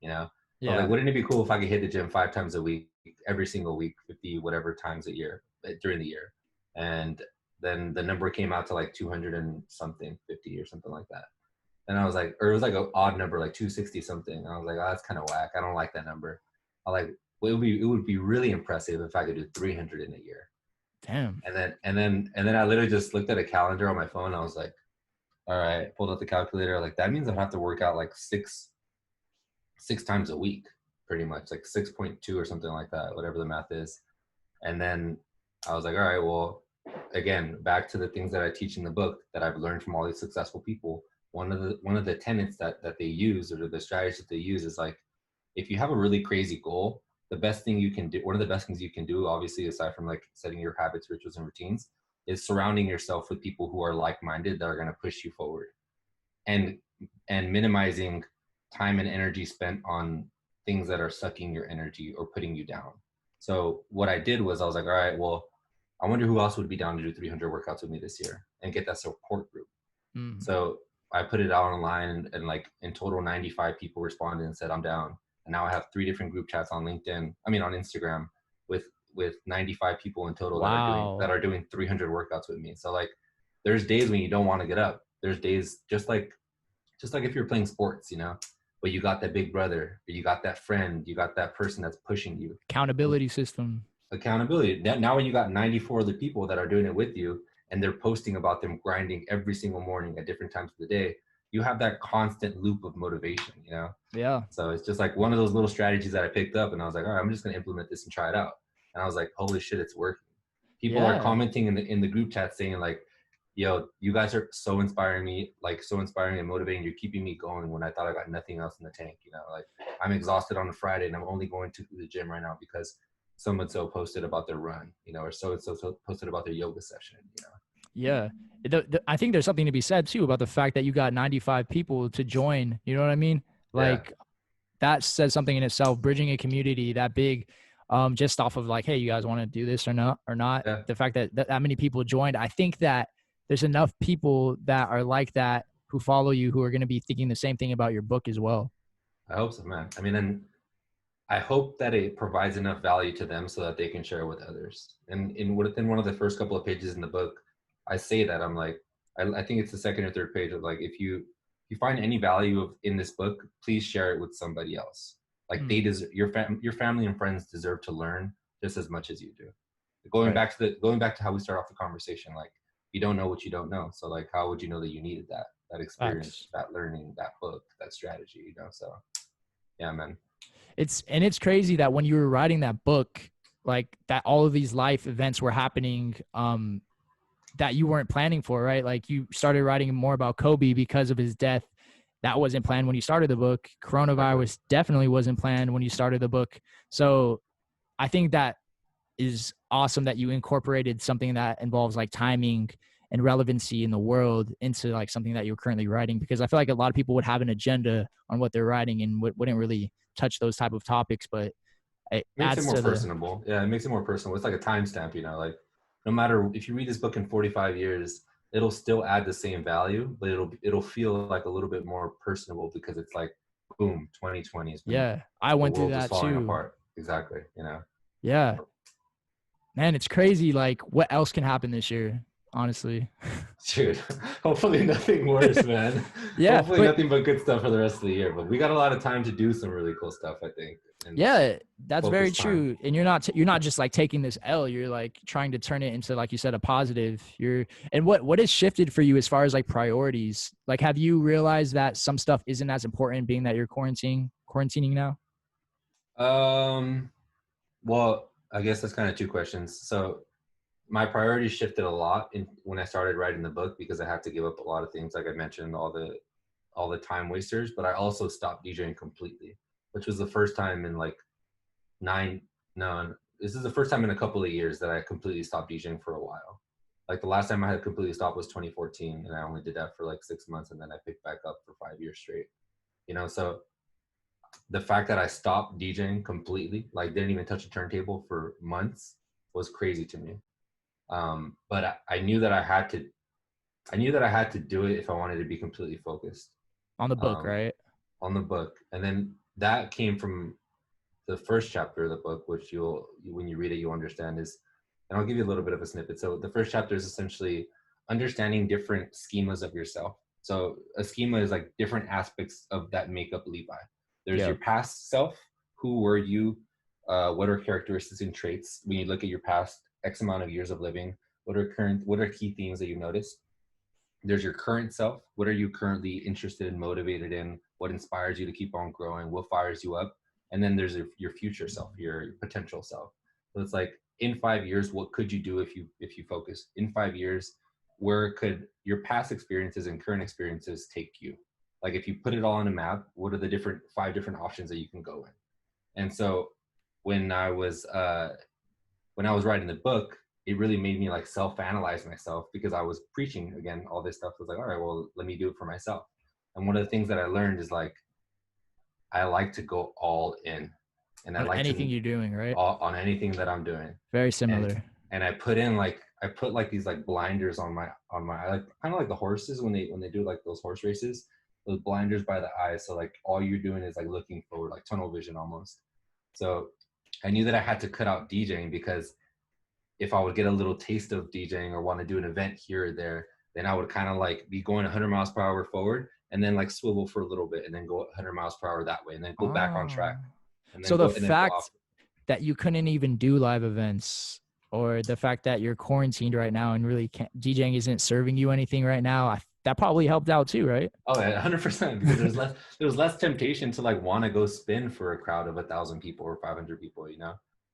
Speaker 2: So like, wouldn't it be cool if I could hit the gym 5 times a week, every single week, 50 whatever times a year during the year? And then the number came out to like 200 and something, 50 or something like that. And I was like, or it was like an odd number, like 260 something. And I was like, oh, that's kind of whack. I don't like that number. I like, well, it would be really impressive if I could do 300 in a year.
Speaker 1: Damn.
Speaker 2: And then I literally just looked at a calendar on my phone. I was like, all right, pulled out the calculator. Like that means I have to work out like six times a week, pretty much, like 6.2 or something like that, whatever the math is. And then I was like, all right, well, again, back to the things that I teach in the book that I've learned from all these successful people. One of the tenets that they use, or the strategies that they use, is like, if you have a really crazy goal, the best thing you can do, one of the best things you can do, obviously, aside from like setting your habits, rituals, and routines, is surrounding yourself with people who are like-minded, that are going to push you forward, and minimizing time and energy spent on things that are sucking your energy or putting you down. So what I did was I was like, all right, well, I wonder who else would be down to do 300 workouts with me this year and get that support group.
Speaker 1: Mm-hmm.
Speaker 2: So I put it out online, and like in total 95 people responded and said I'm down. And now I have 3 different group chats on LinkedIn, I mean on Instagram, with 95 people in total that are doing 300 workouts with me. So like there's days when you don't want to get up. There's days just like if you're playing sports, you know, but you got that big brother, or you got that friend, you got that person that's pushing you.
Speaker 1: Accountability system.
Speaker 2: Accountability. Now when you got 94 other people that are doing it with you, and they're posting about them grinding every single morning at different times of the day, you have that constant loop of motivation, you know?
Speaker 1: Yeah.
Speaker 2: So it's just like one of those little strategies that I picked up, and I was like, all right, I'm just going to implement this and try it out. And I was like, holy shit, it's working. People are commenting in the group chat saying like, yo, you guys are so inspiring me, like so inspiring and motivating. You're keeping me going when I thought I got nothing else in the tank. You know, like I'm exhausted on a Friday and I'm only going to the gym right now because so posted about their run, you know, or so posted about their yoga session, you know.
Speaker 1: Yeah. I think there's something to be said too about the fact that you got 95 people to join. You know what I mean? Like that says something in itself, bridging a community that big, just off of like, hey, you guys want to do this or not?
Speaker 2: Yeah.
Speaker 1: The fact that many people joined, I think that there's enough people that are like that who follow you, who are going to be thinking the same thing about your book as well.
Speaker 2: I hope so, man. I mean, and I hope that it provides enough value to them so that they can share with others. And within one of the first couple of pages in the book, I say that I'm like, I think it's the second or third page of like, if you find any value in this book, please share it with somebody else. Like they deserve, your family and friends deserve to learn just as much as you do. Going back to how we start off the conversation, like you don't know what you don't know. So like, how would you know that you needed that experience, that learning, that book, that strategy, you know? So yeah, man.
Speaker 1: It's crazy that when you were writing that book, like that all of these life events were happening that you weren't planning for, right? Like you started writing more about Kobe because of his death. That wasn't planned when you started the book. Coronavirus definitely wasn't planned when you started the book. So I think that is awesome that you incorporated something that involves like timing and relevancy in the world into like something that you're currently writing, because I feel like a lot of people would have an agenda on what they're writing and wouldn't really touch those type of topics, but it
Speaker 2: makes
Speaker 1: adds
Speaker 2: it more
Speaker 1: to
Speaker 2: personable. Yeah, it makes it more personal. It's like a timestamp, you know, like no matter if you read this book in 45 years, it'll still add the same value, but it'll feel like a little bit more personable because it's like, boom, 2020 is
Speaker 1: I went through
Speaker 2: the world
Speaker 1: that
Speaker 2: is falling
Speaker 1: too.
Speaker 2: apart. Exactly, you know.
Speaker 1: Yeah. Man, it's crazy. Like, what else can happen this year? Honestly,
Speaker 2: dude, hopefully nothing worse, man. Hopefully nothing but good stuff for the rest of the year. But we got a lot of time to do some really cool stuff, I think. And
Speaker 1: that's very true. And you're not just like taking this L. You're like trying to turn it into, like you said, a positive. And what has shifted for you as far as like priorities? Like, have you realized that some stuff isn't as important, being that you're quarantining now?
Speaker 2: Well, I guess that's kind of two questions. So my priorities shifted a lot when I started writing the book, because I had to give up a lot of things, like I mentioned, all the time wasters. But I also stopped DJing completely, which was the first time in like this is the first time in a couple of years that I completely stopped DJing for a while. Like the last time I had completely stopped was 2014, and I only did that for like 6 months, and then I picked back up for 5 years straight. You know, so the fact that I stopped DJing completely, like didn't even touch a turntable for months, was crazy to me. But I knew that I had to do it if I wanted to be completely focused
Speaker 1: on the book, right?
Speaker 2: On the book. And then that came from the first chapter of the book, which when you read it, you'll understand, is And I'll give you a little bit of a snippet. So the first chapter is essentially understanding different schemas of yourself. So a schema is like different aspects of that make up Levi. There's
Speaker 1: Yeah.
Speaker 2: your past self. Who were you? What are characteristics and traits when you look at your past X amount of years of living? What are key themes that you've noticed? There's your current self. What are you currently interested and motivated in? What inspires you to keep on growing? What fires you up? And then there's your future self, your potential self. So it's like, in 5 years, what could you do if you focus? In 5 years, where could your past experiences and current experiences take you? Like, if you put it all on a map, what are the five different options that you can go in? And so when I was writing the book, it really made me like self-analyze myself, because I was preaching again all this stuff. I was like, all right, well, let me do it for myself. And one of the things that I learned is like, I like to go all in, and I
Speaker 1: On
Speaker 2: like
Speaker 1: anything
Speaker 2: to
Speaker 1: you're doing, right?
Speaker 2: on anything that I'm doing.
Speaker 1: Very
Speaker 2: and
Speaker 1: similar.
Speaker 2: and I put like these like blinders on my like, kind of like the horses when they do like those horse races, those blinders by the eyes. So like all you're doing is like looking forward, like tunnel vision almost. So I knew that I had to cut out DJing, because if I would get a little taste of DJing or want to do an event here or there, then I would kind of like be going 100 miles per hour forward, and then like swivel for a little bit, and then go 100 miles per hour that way, and then go back on track,
Speaker 1: Oh.
Speaker 2: and
Speaker 1: So
Speaker 2: then
Speaker 1: the
Speaker 2: go off.
Speaker 1: fact that you couldn't even do live events, or the fact that you're quarantined right now and really can't, DJing isn't serving you anything right now, that probably helped out too, right?
Speaker 2: Oh, yeah, 100%. Because there's less temptation to like want to go spin for a crowd of 1,000 people or 500 people.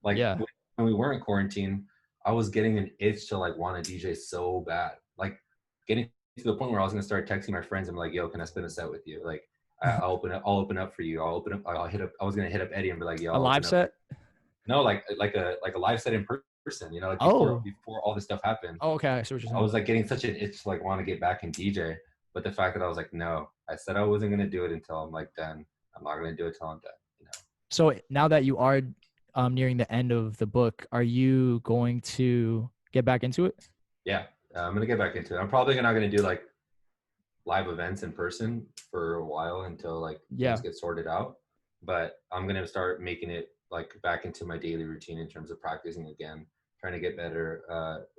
Speaker 2: Like
Speaker 1: Yeah.
Speaker 2: when we weren't quarantined, I was getting an itch to like want to DJ so bad, like getting to the point where I was gonna start texting my friends. I'm like, yo, can I spin a set with you? Like, I'll open up for you. I was gonna hit up Eddie and be like, yo,
Speaker 1: A
Speaker 2: I'll
Speaker 1: live
Speaker 2: open up.
Speaker 1: set?
Speaker 2: No, like a live set in person. Like
Speaker 1: Oh.
Speaker 2: before all this stuff happened.
Speaker 1: Oh, okay. I see what you're
Speaker 2: I
Speaker 1: saying.
Speaker 2: was like getting such an itch to like want to get back in DJ, but the fact that I was like, no, I said I wasn't gonna do it until I'm like done. I'm not gonna do it till I'm done.
Speaker 1: So now that you are nearing the end of the book, are you going to get back into it?
Speaker 2: Yeah, I'm gonna get back into it. I'm probably not gonna do like live events in person for a while until like things
Speaker 1: Yeah.
Speaker 2: get sorted out. But I'm gonna start making it like back into my daily routine in terms of practicing again, trying to get better,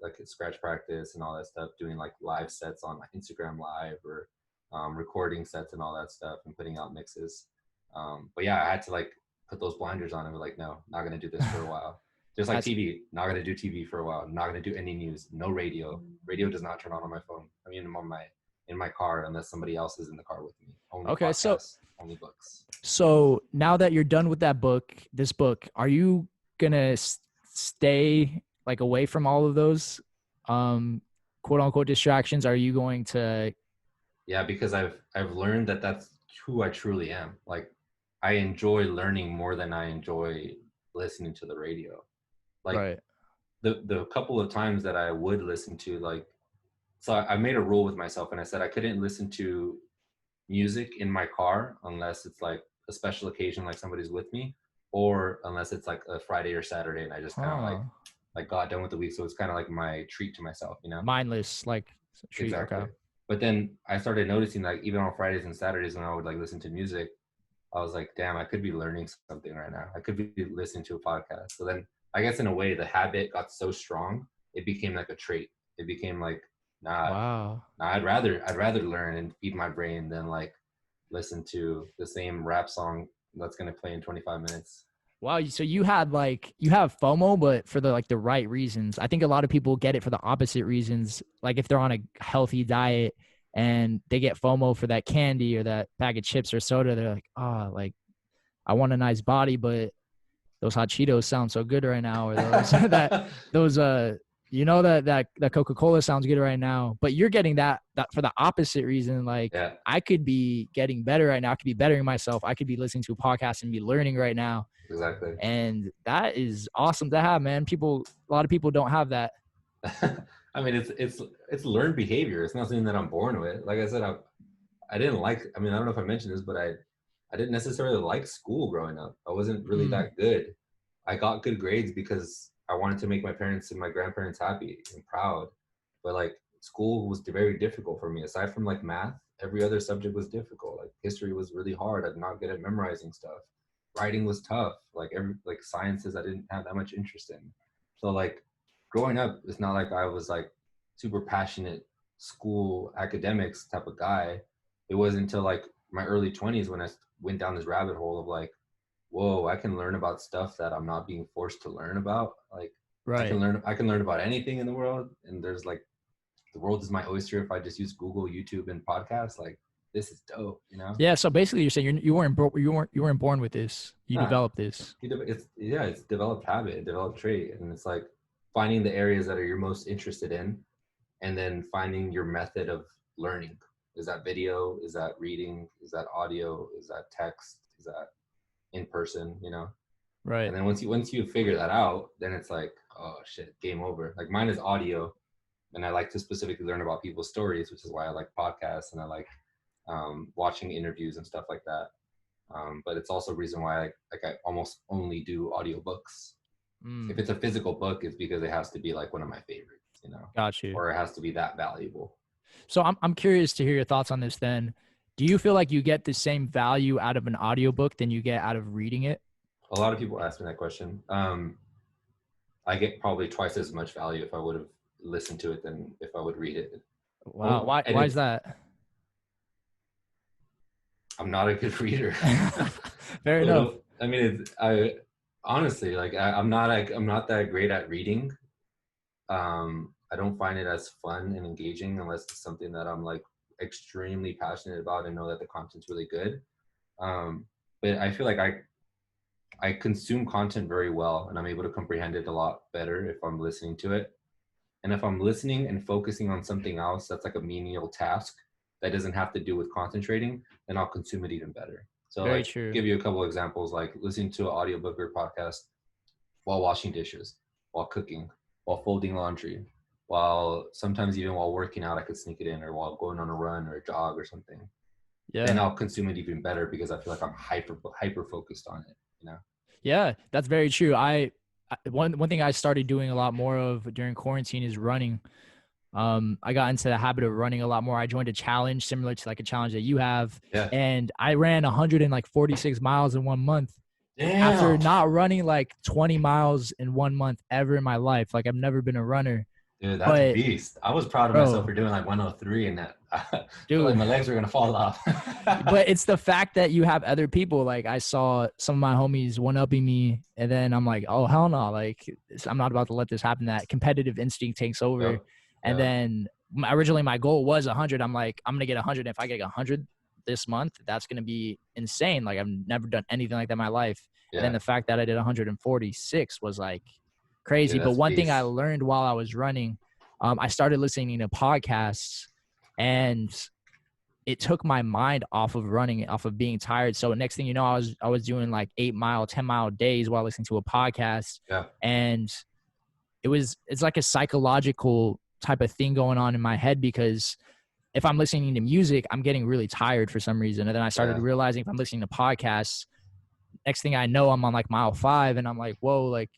Speaker 2: like at scratch practice and all that stuff, doing like live sets on like Instagram Live, or recording sets and all that stuff, and putting out mixes. But yeah, I had to like put those blinders on and be like, no, not gonna do this for a while. Just like
Speaker 1: That's
Speaker 2: TV, not gonna do TV for a while. Not gonna do any news. No radio. Radio does not turn on my phone. I mean, I'm on my in my car unless somebody else is in the car with me. Only
Speaker 1: okay. So
Speaker 2: podcasts, only books.
Speaker 1: so now that you're done with this book, are you gonna stay like away from all of those quote unquote distractions? Are you going to?
Speaker 2: Yeah, because I've learned that that's who I truly am. Like, I enjoy learning more than I enjoy listening to the radio. Like,
Speaker 1: Right.
Speaker 2: the couple of times that I would listen to, like, so I made a rule with myself, and I said I couldn't listen to music in my car unless it's like a special occasion, like somebody's with me, or unless it's like a Friday or Saturday, and I just kind of
Speaker 1: Huh.
Speaker 2: like got done with the week. So it's kind of like my treat to myself.
Speaker 1: Mindless, like treat. Okay.
Speaker 2: Exactly. But then I started noticing, like, even on Fridays and Saturdays when I would like listen to music, I was like, damn, I could be learning something right now. I could be listening to a podcast. So then I guess in a way the habit got so strong, it became like a trait. It became like, nah,
Speaker 1: Wow.
Speaker 2: I'd rather learn and feed my brain than like listen to the same rap song that's gonna play in 25 minutes.
Speaker 1: Wow. So you have FOMO, but for the right reasons. I think a lot of people get it for the opposite reasons. Like if they're on a healthy diet and they get FOMO for that candy or that bag of chips or soda, they're like, oh, like I want a nice body, but those hot Cheetos sound so good right now, or those those that Coca-Cola sounds good right now. But you're getting that for the opposite reason. Like
Speaker 2: Yeah,
Speaker 1: I could be getting better right now. I could be bettering myself. I could be listening to a podcast and be learning right now.
Speaker 2: exactly.
Speaker 1: And that is awesome to have, man. A lot of people don't have that.
Speaker 2: I mean, it's learned behavior. It's not something that I'm born with. Like I said, I didn't like. I mean, I don't know if I mentioned this, but I didn't necessarily like school growing up. I wasn't really
Speaker 1: Mm.
Speaker 2: that good. I got good grades because I wanted to make my parents and my grandparents happy and proud. But like, school was very difficult for me. Aside from like math, every other subject was difficult. Like history was really hard. I'm not good at memorizing stuff. Writing was tough. Like sciences, I didn't have that much interest in. So like, growing up, it's not like I was like super passionate school academics type of guy. It wasn't until like my early 20s when I went down this rabbit hole of like, whoa, I can learn about stuff that I'm not being forced to learn about. Like
Speaker 1: Right.
Speaker 2: I can learn about anything in the world. And there's like, the world is my oyster if I just use Google, YouTube, and podcasts. Like, this is dope, you know?
Speaker 1: Yeah. So basically, you're saying you weren't born with this. You
Speaker 2: Nah,
Speaker 1: developed this.
Speaker 2: it's developed habit, developed trait. And it's like finding the areas that are you're most interested in and then finding your method of learning. Is that video? Is that reading? Is that audio? Is that text? Is that in person, you know?
Speaker 1: Right.
Speaker 2: And then once you figure that out, then it's like, oh shit, game over. Like mine is audio, and I like to specifically learn about people's stories, which is why I like podcasts and I like watching interviews and stuff like that. But it's also a reason why I almost only do audiobooks. If
Speaker 1: Mm,
Speaker 2: it's a physical book, it's because it has to be like one of my favorites, you know,
Speaker 1: got you.
Speaker 2: or it has to be that valuable.
Speaker 1: So I'm curious to hear your thoughts on this then. Do you feel like you get the same value out of an audiobook than you get out of reading it?
Speaker 2: A lot of people ask me that question. I get probably twice as much value if I would have listened to it than if I would read it.
Speaker 1: Wow.
Speaker 2: Oh, and
Speaker 1: Why is
Speaker 2: it's
Speaker 1: that?
Speaker 2: I'm not a good reader.
Speaker 1: Fair enough.
Speaker 2: So I mean, I honestly like I'm not that great at reading. I don't find it as fun and engaging unless it's something that I'm like extremely passionate about and know that the content's really good. Um, but I feel like I consume content very well and I'm able to comprehend it a lot better if I'm listening to it. And if I'm listening and focusing on something else that's like a menial task that doesn't have to do with concentrating, then I'll consume it even better. So
Speaker 1: Very
Speaker 2: like
Speaker 1: true.
Speaker 2: give you a couple examples, like listening to an audiobook or podcast while washing dishes, while cooking, while folding laundry, while sometimes even while working out, I could sneak it in, or while going on a run or a jog or something. Then
Speaker 1: Yeah.
Speaker 2: I'll consume it even better because I feel like I'm hyper focused on it, you know?
Speaker 1: Yeah, that's very true. One thing I started doing a lot more of during quarantine is running. I got into the habit of running a lot more. I joined a challenge similar to like a challenge that you have,
Speaker 2: Yeah.
Speaker 1: and I ran 146 miles in 1 month after
Speaker 2: Damn.
Speaker 1: not running like 20 miles in 1 month ever in my life. Like I've never been a runner,
Speaker 2: Dude, that's
Speaker 1: but
Speaker 2: beast. I was proud of myself
Speaker 1: bro,
Speaker 2: for doing like 103 and that I feel like
Speaker 1: dude,
Speaker 2: my legs were gonna fall off.
Speaker 1: but it's the fact that you have other people. Like I saw some of my homies one upping me, and then I'm like, oh hell no, like I'm not about to let this happen. That competitive instinct takes over,
Speaker 2: Yep.
Speaker 1: and
Speaker 2: Yep.
Speaker 1: then originally my goal was 100. I'm like, I'm gonna get 100. If I get 100 this month, that's gonna be insane. Like I've never done anything like that in my life. And then
Speaker 2: Yeah.
Speaker 1: the fact that I did 146 was like crazy.
Speaker 2: Dude,
Speaker 1: But
Speaker 2: that's
Speaker 1: one thing I
Speaker 2: beast.
Speaker 1: learned while I was running, I started listening to podcasts, and it took my mind off of running, off of being tired. So next thing you know, I was doing like 8 mile, 10 mile days while listening to a podcast.
Speaker 2: Yeah.
Speaker 1: And it's like a psychological type of thing going on in my head, because if I'm listening to music, I'm getting really tired for some reason. And then I started
Speaker 2: Yeah.
Speaker 1: realizing if I'm listening to podcasts, next thing I know, I'm on like mile 5 and I'm like, whoa, like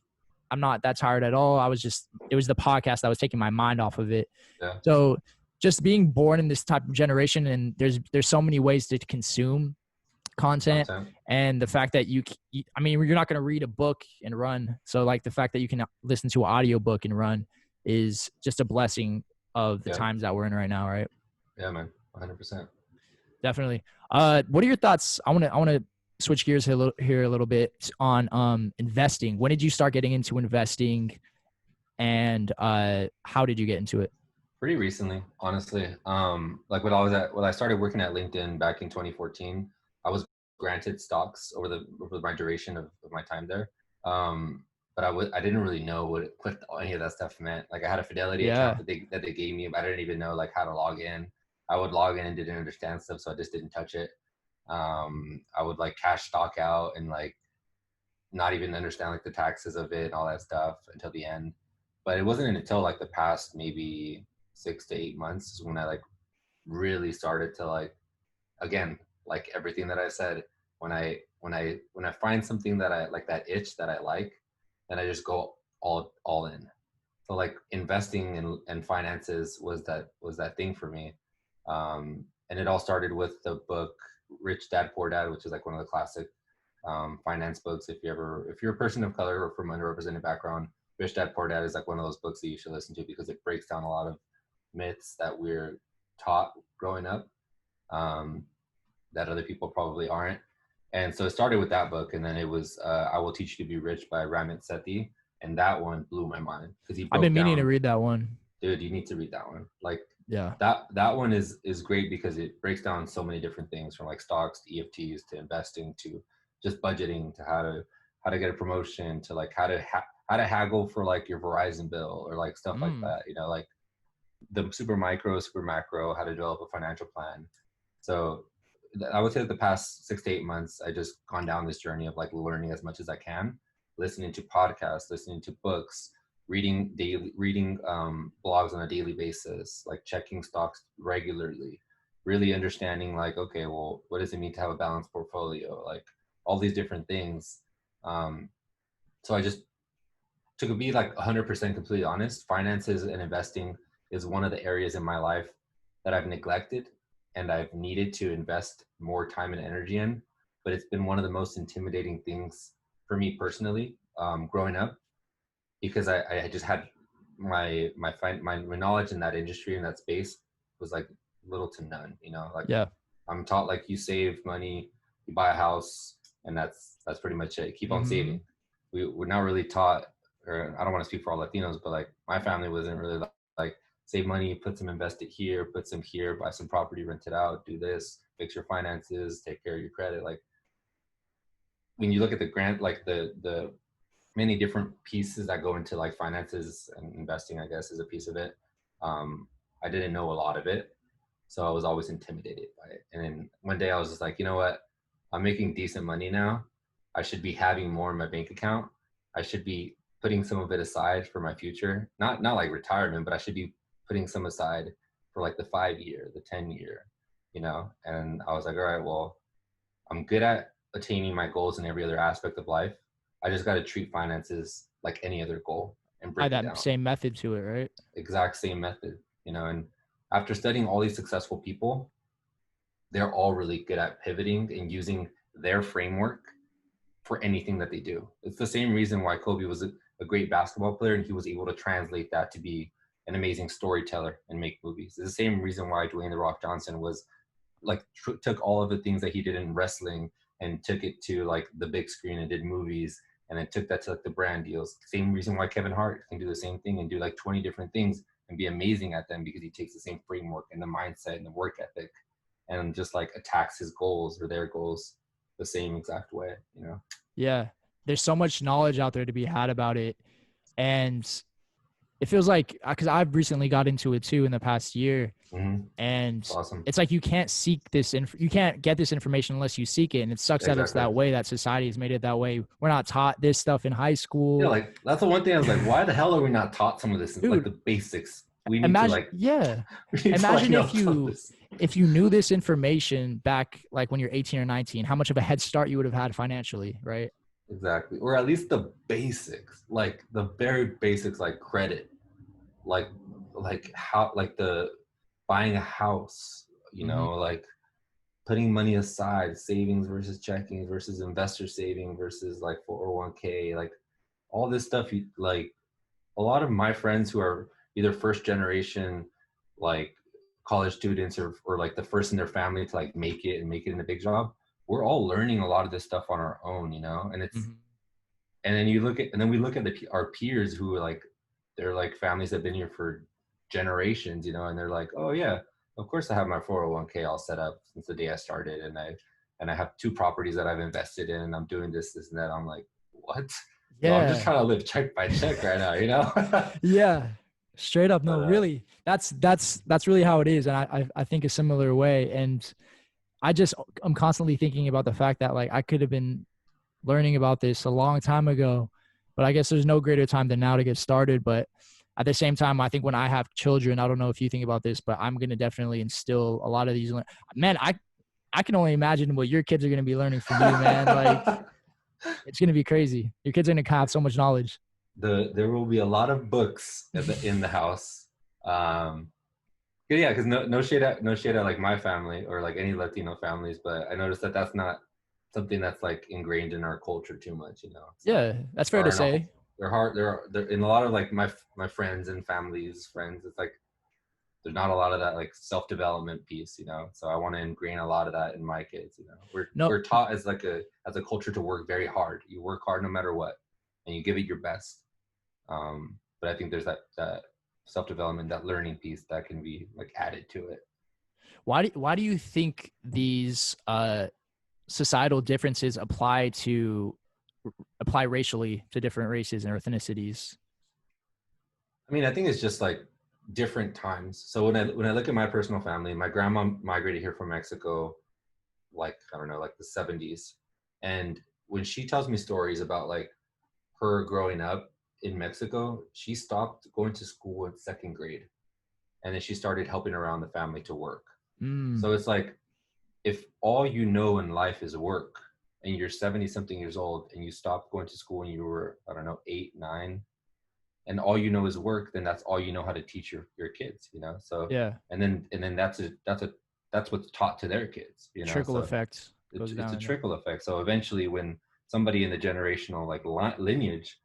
Speaker 1: I'm not that tired at all. It was the podcast that was taking my mind off of it.
Speaker 2: Yeah.
Speaker 1: So just being born in this type of generation, and there's so many ways to consume content,
Speaker 2: Content.
Speaker 1: and the fact that I mean, you're not going to read a book and run. So like the fact that you can listen to an audiobook and run is just a blessing of the
Speaker 2: Yeah.
Speaker 1: times that we're in right now, right?
Speaker 2: Yeah, man. 100%.
Speaker 1: Definitely. What are your thoughts? I want to switch gears here a little bit on investing. When did you start getting into investing, and how did you get into it?
Speaker 2: Pretty recently, honestly. Like when I started working at LinkedIn back in 2014, I was granted stocks over my duration of my time there. But I didn't really know what any of that stuff meant. Like I had a Fidelity account
Speaker 1: Yeah.
Speaker 2: that they gave me, but I didn't even know like how to log in. I would log in and didn't understand stuff, so I just didn't touch it. I would like cash stock out and like not even understand like the taxes of it and all that stuff until the end. But it wasn't until like the past maybe 6 to 8 months when I like really started to like, again, like everything that I said, when I find something that I like, that itch that I like, then I just go all in. So like investing and finances was that thing for me. And it all started with the book Rich Dad Poor Dad, which is like one of the classic finance books. If you're a person of color or from underrepresented background, Rich Dad Poor Dad is like one of those books that you should listen to because it breaks down a lot of myths that we're taught growing up, that other people probably aren't. And so it started with that book, and then it was I Will Teach You to Be Rich by Ramit Sethi, and that one blew my mind because he
Speaker 1: I've
Speaker 2: broke
Speaker 1: been meaning to
Speaker 2: down.
Speaker 1: read that one.
Speaker 2: Dude, you need to read that one. Like
Speaker 1: Yeah.
Speaker 2: that one is great because it breaks down so many different things, from like stocks to EFTs to investing to just budgeting to how to get a promotion to like how to haggle for like your Verizon bill or like stuff like that. You know, like the super micro, super macro, how to develop a financial plan. So I would say that the past 6 to 8 months, I just gone down this journey of like learning as much as I can, listening to podcasts, listening to books, reading blogs on a daily basis, like checking stocks regularly, really understanding like, okay, well, what does it mean to have a balanced portfolio? Like all these different things. So I just to be like 100% completely honest, finances and investing is one of the areas in my life that I've neglected and I've needed to invest more time and energy in. But it's been one of the most intimidating things for me personally, growing up, because I just had my knowledge in that industry and that space was like little to none. You know, like
Speaker 1: Yeah.
Speaker 2: I'm taught like you save money, you buy a house, and that's pretty much it. Keep on saving. We're not really taught, or I don't want to speak for all Latinos, but like my family wasn't really like save money, put some invested here, put some here, buy some property, rent it out, do this, fix your finances, take care of your credit. Like when you look at the grant, like the many different pieces that go into like finances and investing, I guess, is a piece of it. I didn't know a lot of it, so I was always intimidated by it. And then one day I was just like, you know what? I'm making decent money now. I should be having more in my bank account. I should be putting some of it aside for my future. Not like retirement, but I should be putting some aside for like the 5 year, the 10 year, you know? And I was like, all right, well, I'm good at attaining my goals in every other aspect of life. I just got to treat finances like any other goal and
Speaker 1: By
Speaker 2: break it
Speaker 1: that
Speaker 2: down.
Speaker 1: same method to it, right?
Speaker 2: Exact same method, you know. And after studying all these successful people, they're all really good at pivoting and using their framework for anything that they do. It's the same reason why Kobe was a great basketball player and he was able to translate that to be an amazing storyteller and make movies. It's the same reason why Dwayne The Rock Johnson was like took all of the things that he did in wrestling and took it to like the big screen and did movies and then took that to like the brand deals. Same reason why Kevin Hart can do the same thing and do like 20 different things and be amazing at them, because he takes the same framework and the mindset and the work ethic and just like attacks his goals or their goals the same exact way, you know?
Speaker 1: Yeah. There's so much knowledge out there to be had about it. And it feels like, because I've recently got into it too in the past year, and
Speaker 2: Awesome.
Speaker 1: it's like you can't seek this you can't get this information unless you seek it, and it sucks that it's that way, that society has made it that way. We're not taught this stuff in high school.
Speaker 2: Yeah, like that's the one thing I was like, why the hell are we not taught some of this?
Speaker 1: Dude,
Speaker 2: like the basics. We need
Speaker 1: imagine,
Speaker 2: to like,
Speaker 1: yeah.
Speaker 2: imagine
Speaker 1: If you knew this information back like when you're 18 or 19, how much of a head start you would have had financially, right?
Speaker 2: Exactly. Or at least the basics, like the very basics, like credit, like how, like the buying a house, you know, like putting money aside, savings versus checkings versus investor saving versus like 401k, like all this stuff. Like a lot of my friends who are either first generation, like college students, or like the first in their family to like make it and make it in a big job, we're all learning a lot of this stuff on our own, you know. And it's and then we look at our peers who are like, they're like families that have been here for generations, you know, and they're like, oh yeah, of course I have my 401k all set up since the day I started, and I have 2 properties that I've invested in, and I'm doing this and that. I'm like, what?
Speaker 1: Yeah.
Speaker 2: No, I'm just trying to live check by check right now, you know?
Speaker 1: Yeah. Straight up. No, really. That's really how it is. And I think a similar way. And I'm constantly thinking about the fact that like I could have been learning about this a long time ago, but I guess there's no greater time than now to get started. But at the same time, I think when I have children, I don't know if you think about this, but I'm going to definitely instill a lot of these. Man, I can only imagine what your kids are going to be learning from you, man. Like, it's going to be crazy. Your kids are going to have so much knowledge.
Speaker 2: There will be a lot of books in the house. Yeah, because no shade at like my family or like any Latino families, but I noticed that's not something that's like ingrained in our culture too much, you know.
Speaker 1: Yeah, that's fair to say.
Speaker 2: they're hard. They're in a lot of like my friends and family's friends. It's like there's not a lot of that like self-development piece, you know. So I want to ingrain a lot of that in my kids. You know,
Speaker 1: No,
Speaker 2: we're taught as like as a culture to work very hard. You work hard no matter what, and you give it your best. But I think there's that self-development, that learning piece that can be like added to it.
Speaker 1: why do you think these societal differences apply racially to different races and ethnicities?
Speaker 2: I mean, I think it's just like different times. So when I look at my personal family, my grandma migrated here from Mexico, like I don't know, like the 70s, and when she tells me stories about like her growing up in Mexico, she stopped going to school in second grade, and then she started helping around the family to work. So it's like if all you know in life is work, and you're 70 something years old, and you stopped going to school when you were, I don't know, 8, 9, and all you know is work, then that's all you know how to teach your kids, you know. So
Speaker 1: Yeah,
Speaker 2: and then that's what's taught to their kids, you know.
Speaker 1: trickle
Speaker 2: So
Speaker 1: effect goes
Speaker 2: it's a
Speaker 1: down.
Speaker 2: trickle effect. So eventually when somebody in the generational like lineage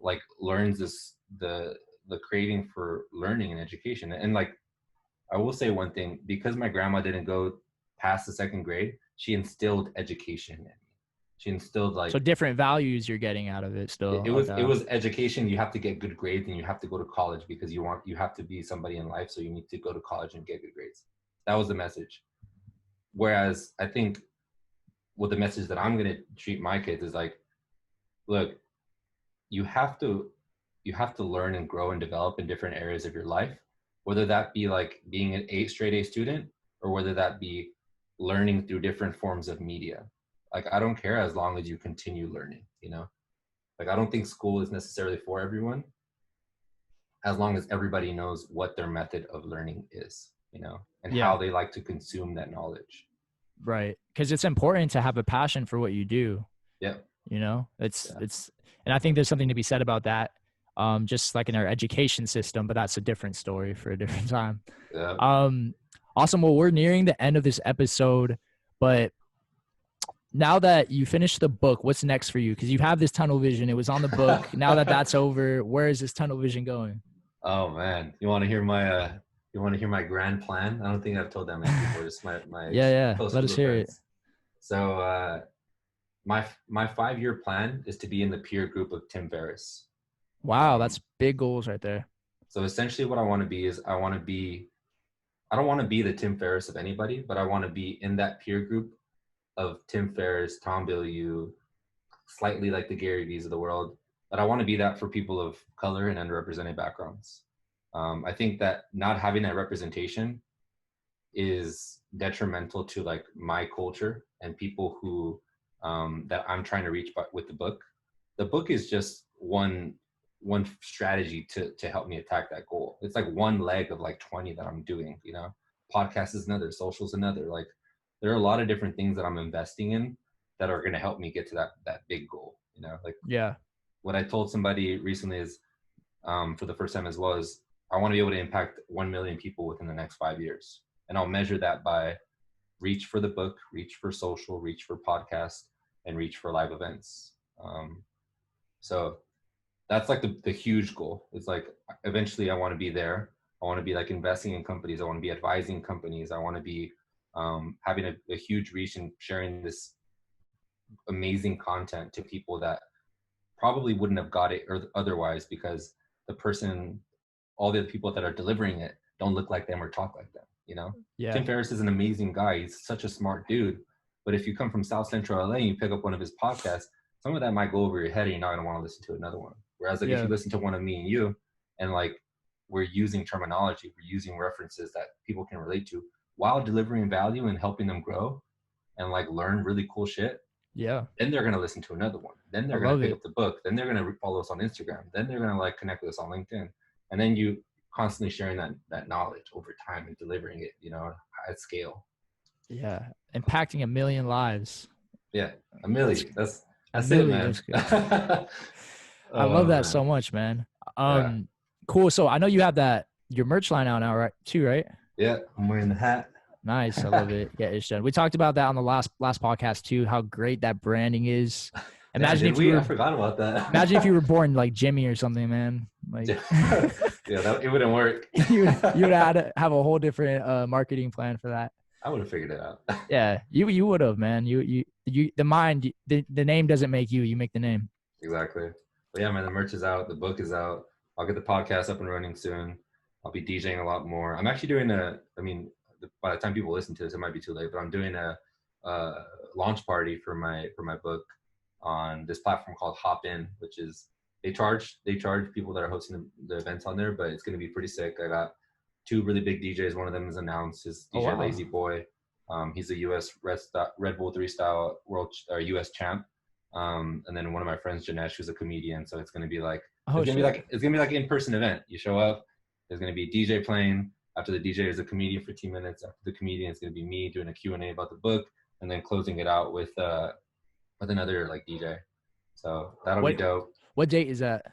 Speaker 2: like learns the craving for learning and education, and like I will say one thing, because my grandma didn't go past the second grade, she instilled education in me. She instilled
Speaker 1: So
Speaker 2: like
Speaker 1: different values you're getting out of it still.
Speaker 2: it
Speaker 1: Okay.
Speaker 2: was education. You have to get good grades and you have to go to college because you have to be somebody in life, so you need to go to college and get good grades. That was the message. Whereas I think what the message that I'm going to treat my kids is like, look, you have to learn and grow and develop in different areas of your life, whether that be like being an straight A student, or whether that be learning through different forms of media. Like I don't care as long as you continue learning, you know. Like I don't think school is necessarily for everyone, as long as everybody knows what their method of learning is, you know, and how
Speaker 1: Yeah,
Speaker 2: they like to consume that knowledge.
Speaker 1: right. Because it's important to have a passion for what you do.
Speaker 2: Yeah.
Speaker 1: You know,
Speaker 2: Yeah.
Speaker 1: and I think there's something to be said about that. Just like in our education system, but that's a different story for a different time.
Speaker 2: Yeah.
Speaker 1: Um, awesome. Well, we're nearing the end of this episode, but now that you finished the book, what's next for you? Because you have this tunnel vision. It was on the book. Now that that's over, where is this tunnel vision going?
Speaker 2: Oh man, you want to hear my grand plan? I don't think I've told that many people. Just my
Speaker 1: Yeah.
Speaker 2: close
Speaker 1: Let
Speaker 2: group
Speaker 1: us
Speaker 2: of
Speaker 1: hear it.
Speaker 2: friends. So my 5-year plan is to be in the peer group of Tim Ferriss.
Speaker 1: Wow, that's big goals right there.
Speaker 2: So essentially, what I want to be is I don't want to be the Tim Ferriss of anybody, but I want to be in that peer group of Tim Ferriss, Tom Bilyeu, slightly like the Gary V's of the world. But I want to be that for people of color and underrepresented backgrounds. I think that not having that representation is detrimental to like my culture and people who that I'm trying to reach with the book. The book is just one strategy to help me attack that goal. It's like one leg of like 20 that I'm doing, you know. Podcast is another, social is another. Like there are a lot of different things that I'm investing in that are going to help me get to that big goal, you know. Like
Speaker 1: Yeah.
Speaker 2: what I told somebody recently is for the first time as well is I want to be able to impact 1 million people within the next 5 years. And I'll measure that by reach for the book, reach for social, reach for podcast, and reach for live events. So that's like the huge goal. It's like eventually I want to be there. I want to be like investing in companies. I want to be advising companies. I want to be having a huge reach and sharing this amazing content to people that probably wouldn't have got it or otherwise, because the person, all the other people that are delivering it don't look like them or talk like them, you know.
Speaker 1: Yeah.
Speaker 2: Tim Ferriss is an amazing guy. He's such a smart dude, but if you come from South Central LA and you pick up one of his podcasts, some of that might go over your head and you're not going to want to listen to another one. Whereas like if you listen to one of me and you, and like we're using terminology, we're using references that people can relate to while delivering value and helping them grow and like learn really cool shit,
Speaker 1: Yeah.
Speaker 2: then they're going to listen to another one. Then
Speaker 1: I
Speaker 2: they're going to
Speaker 1: love
Speaker 2: pick
Speaker 1: it.
Speaker 2: up the book. Then they're going to follow us on Instagram. Then they're going to like connect with us on LinkedIn. And then you constantly sharing that knowledge over time and delivering it, you know, at scale.
Speaker 1: Yeah. Impacting a million lives.
Speaker 2: Yeah. A million.
Speaker 1: A
Speaker 2: That's it,
Speaker 1: million.
Speaker 2: man.
Speaker 1: That's good. I love
Speaker 2: Oh
Speaker 1: that so
Speaker 2: man.
Speaker 1: much, man.
Speaker 2: Yeah.
Speaker 1: Cool. So I know you have your merch line out now, right? Too, right?
Speaker 2: Yeah. I'm wearing the hat.
Speaker 1: Nice. I love it. Yeah, it's done. We talked about that on the last podcast too, how great that branding is.
Speaker 2: Damn,
Speaker 1: Imagine
Speaker 2: did
Speaker 1: if you
Speaker 2: we?
Speaker 1: were
Speaker 2: I forgot about that.
Speaker 1: imagine if you were born like Jimmy or something, man. Like
Speaker 2: Yeah, it wouldn't work.
Speaker 1: you would have had to have a whole different marketing plan for that.
Speaker 2: I would have figured it out.
Speaker 1: Yeah, you would have, man. You the mind the name doesn't make you. You make the name.
Speaker 2: Exactly. But yeah, man, the merch is out. The book is out. I'll get the podcast up and running soon. I'll be DJing a lot more. I'm actually doing by the time people listen to this, it might be too late, but I'm doing a launch party for my book on this platform called Hop In, which is they charge people that are hosting the events on there, but it's going to be pretty sick. I got two really big DJs. One of them is announced, is DJ
Speaker 1: wow.
Speaker 2: Lazy Boy. He's a U.S. Red Bull 3 style world or U.S. champ. And then one of my friends, Janesh, who's a comedian. So it's gonna be like it's gonna be like in-person event. You show up, there's gonna be a DJ playing. After the DJ is a comedian for 2 minutes. After the comedian, it's gonna be me doing a Q&A about the book, and then closing it out with another like DJ. So that'll be dope.
Speaker 1: What date is that?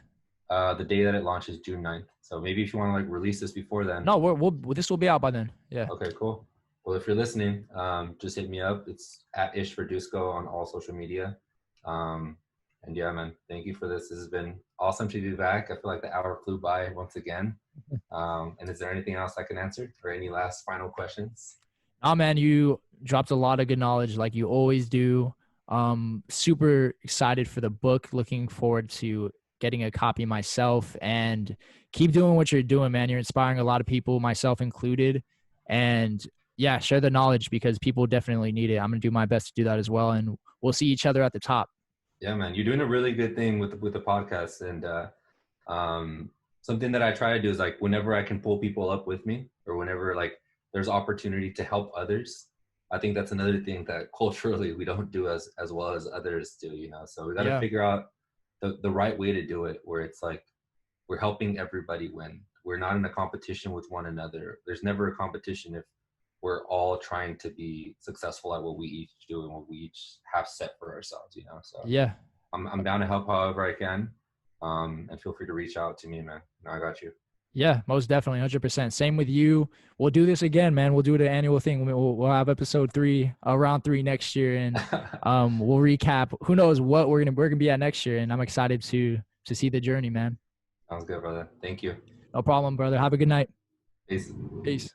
Speaker 2: The day that it launches, June 9th. So maybe if you want to like release this before then.
Speaker 1: No, this will be out by then. Yeah.
Speaker 2: Okay, cool. Well, if you're listening, just hit me up. It's at Verduzco on all social media. And yeah, man, thank you for this. This has been awesome to be back. I feel like the hour flew by once again. And is there anything else I can answer or any last final questions?
Speaker 1: Oh man, you dropped a lot of good knowledge like you always do. Super excited for the book. Looking forward to getting a copy myself, and keep doing what you're doing, man. You're inspiring a lot of people, myself included. And yeah, share the knowledge because people definitely need it. I'm going to do my best to do that as well. And we'll see each other at the top.
Speaker 2: Yeah, man, you're doing a really good thing with the podcast. And something that I try to do is like whenever I can pull people up with me, or whenever like there's opportunity to help others. I think that's another thing that culturally we don't do as well as others do, you know? So we got to figure out the right way to do it, where it's like we're helping everybody win. We're not in a competition with one another. There's never a competition if we're all trying to be successful at what we each do and what we each have set for ourselves, you know? So
Speaker 1: yeah,
Speaker 2: I'm down to help however I can. And feel free to reach out to me, man. No, I got you.
Speaker 1: Yeah, most definitely. 100%. Same with you. We'll do this again, man. We'll do the annual thing. We'll have episode 3, round 3 next year. And we'll recap. Who knows what we're going to be at next year. And I'm excited to see the journey, man.
Speaker 2: Sounds good, brother. Thank you.
Speaker 1: No problem, brother. Have a good night.
Speaker 2: Peace.
Speaker 1: Peace.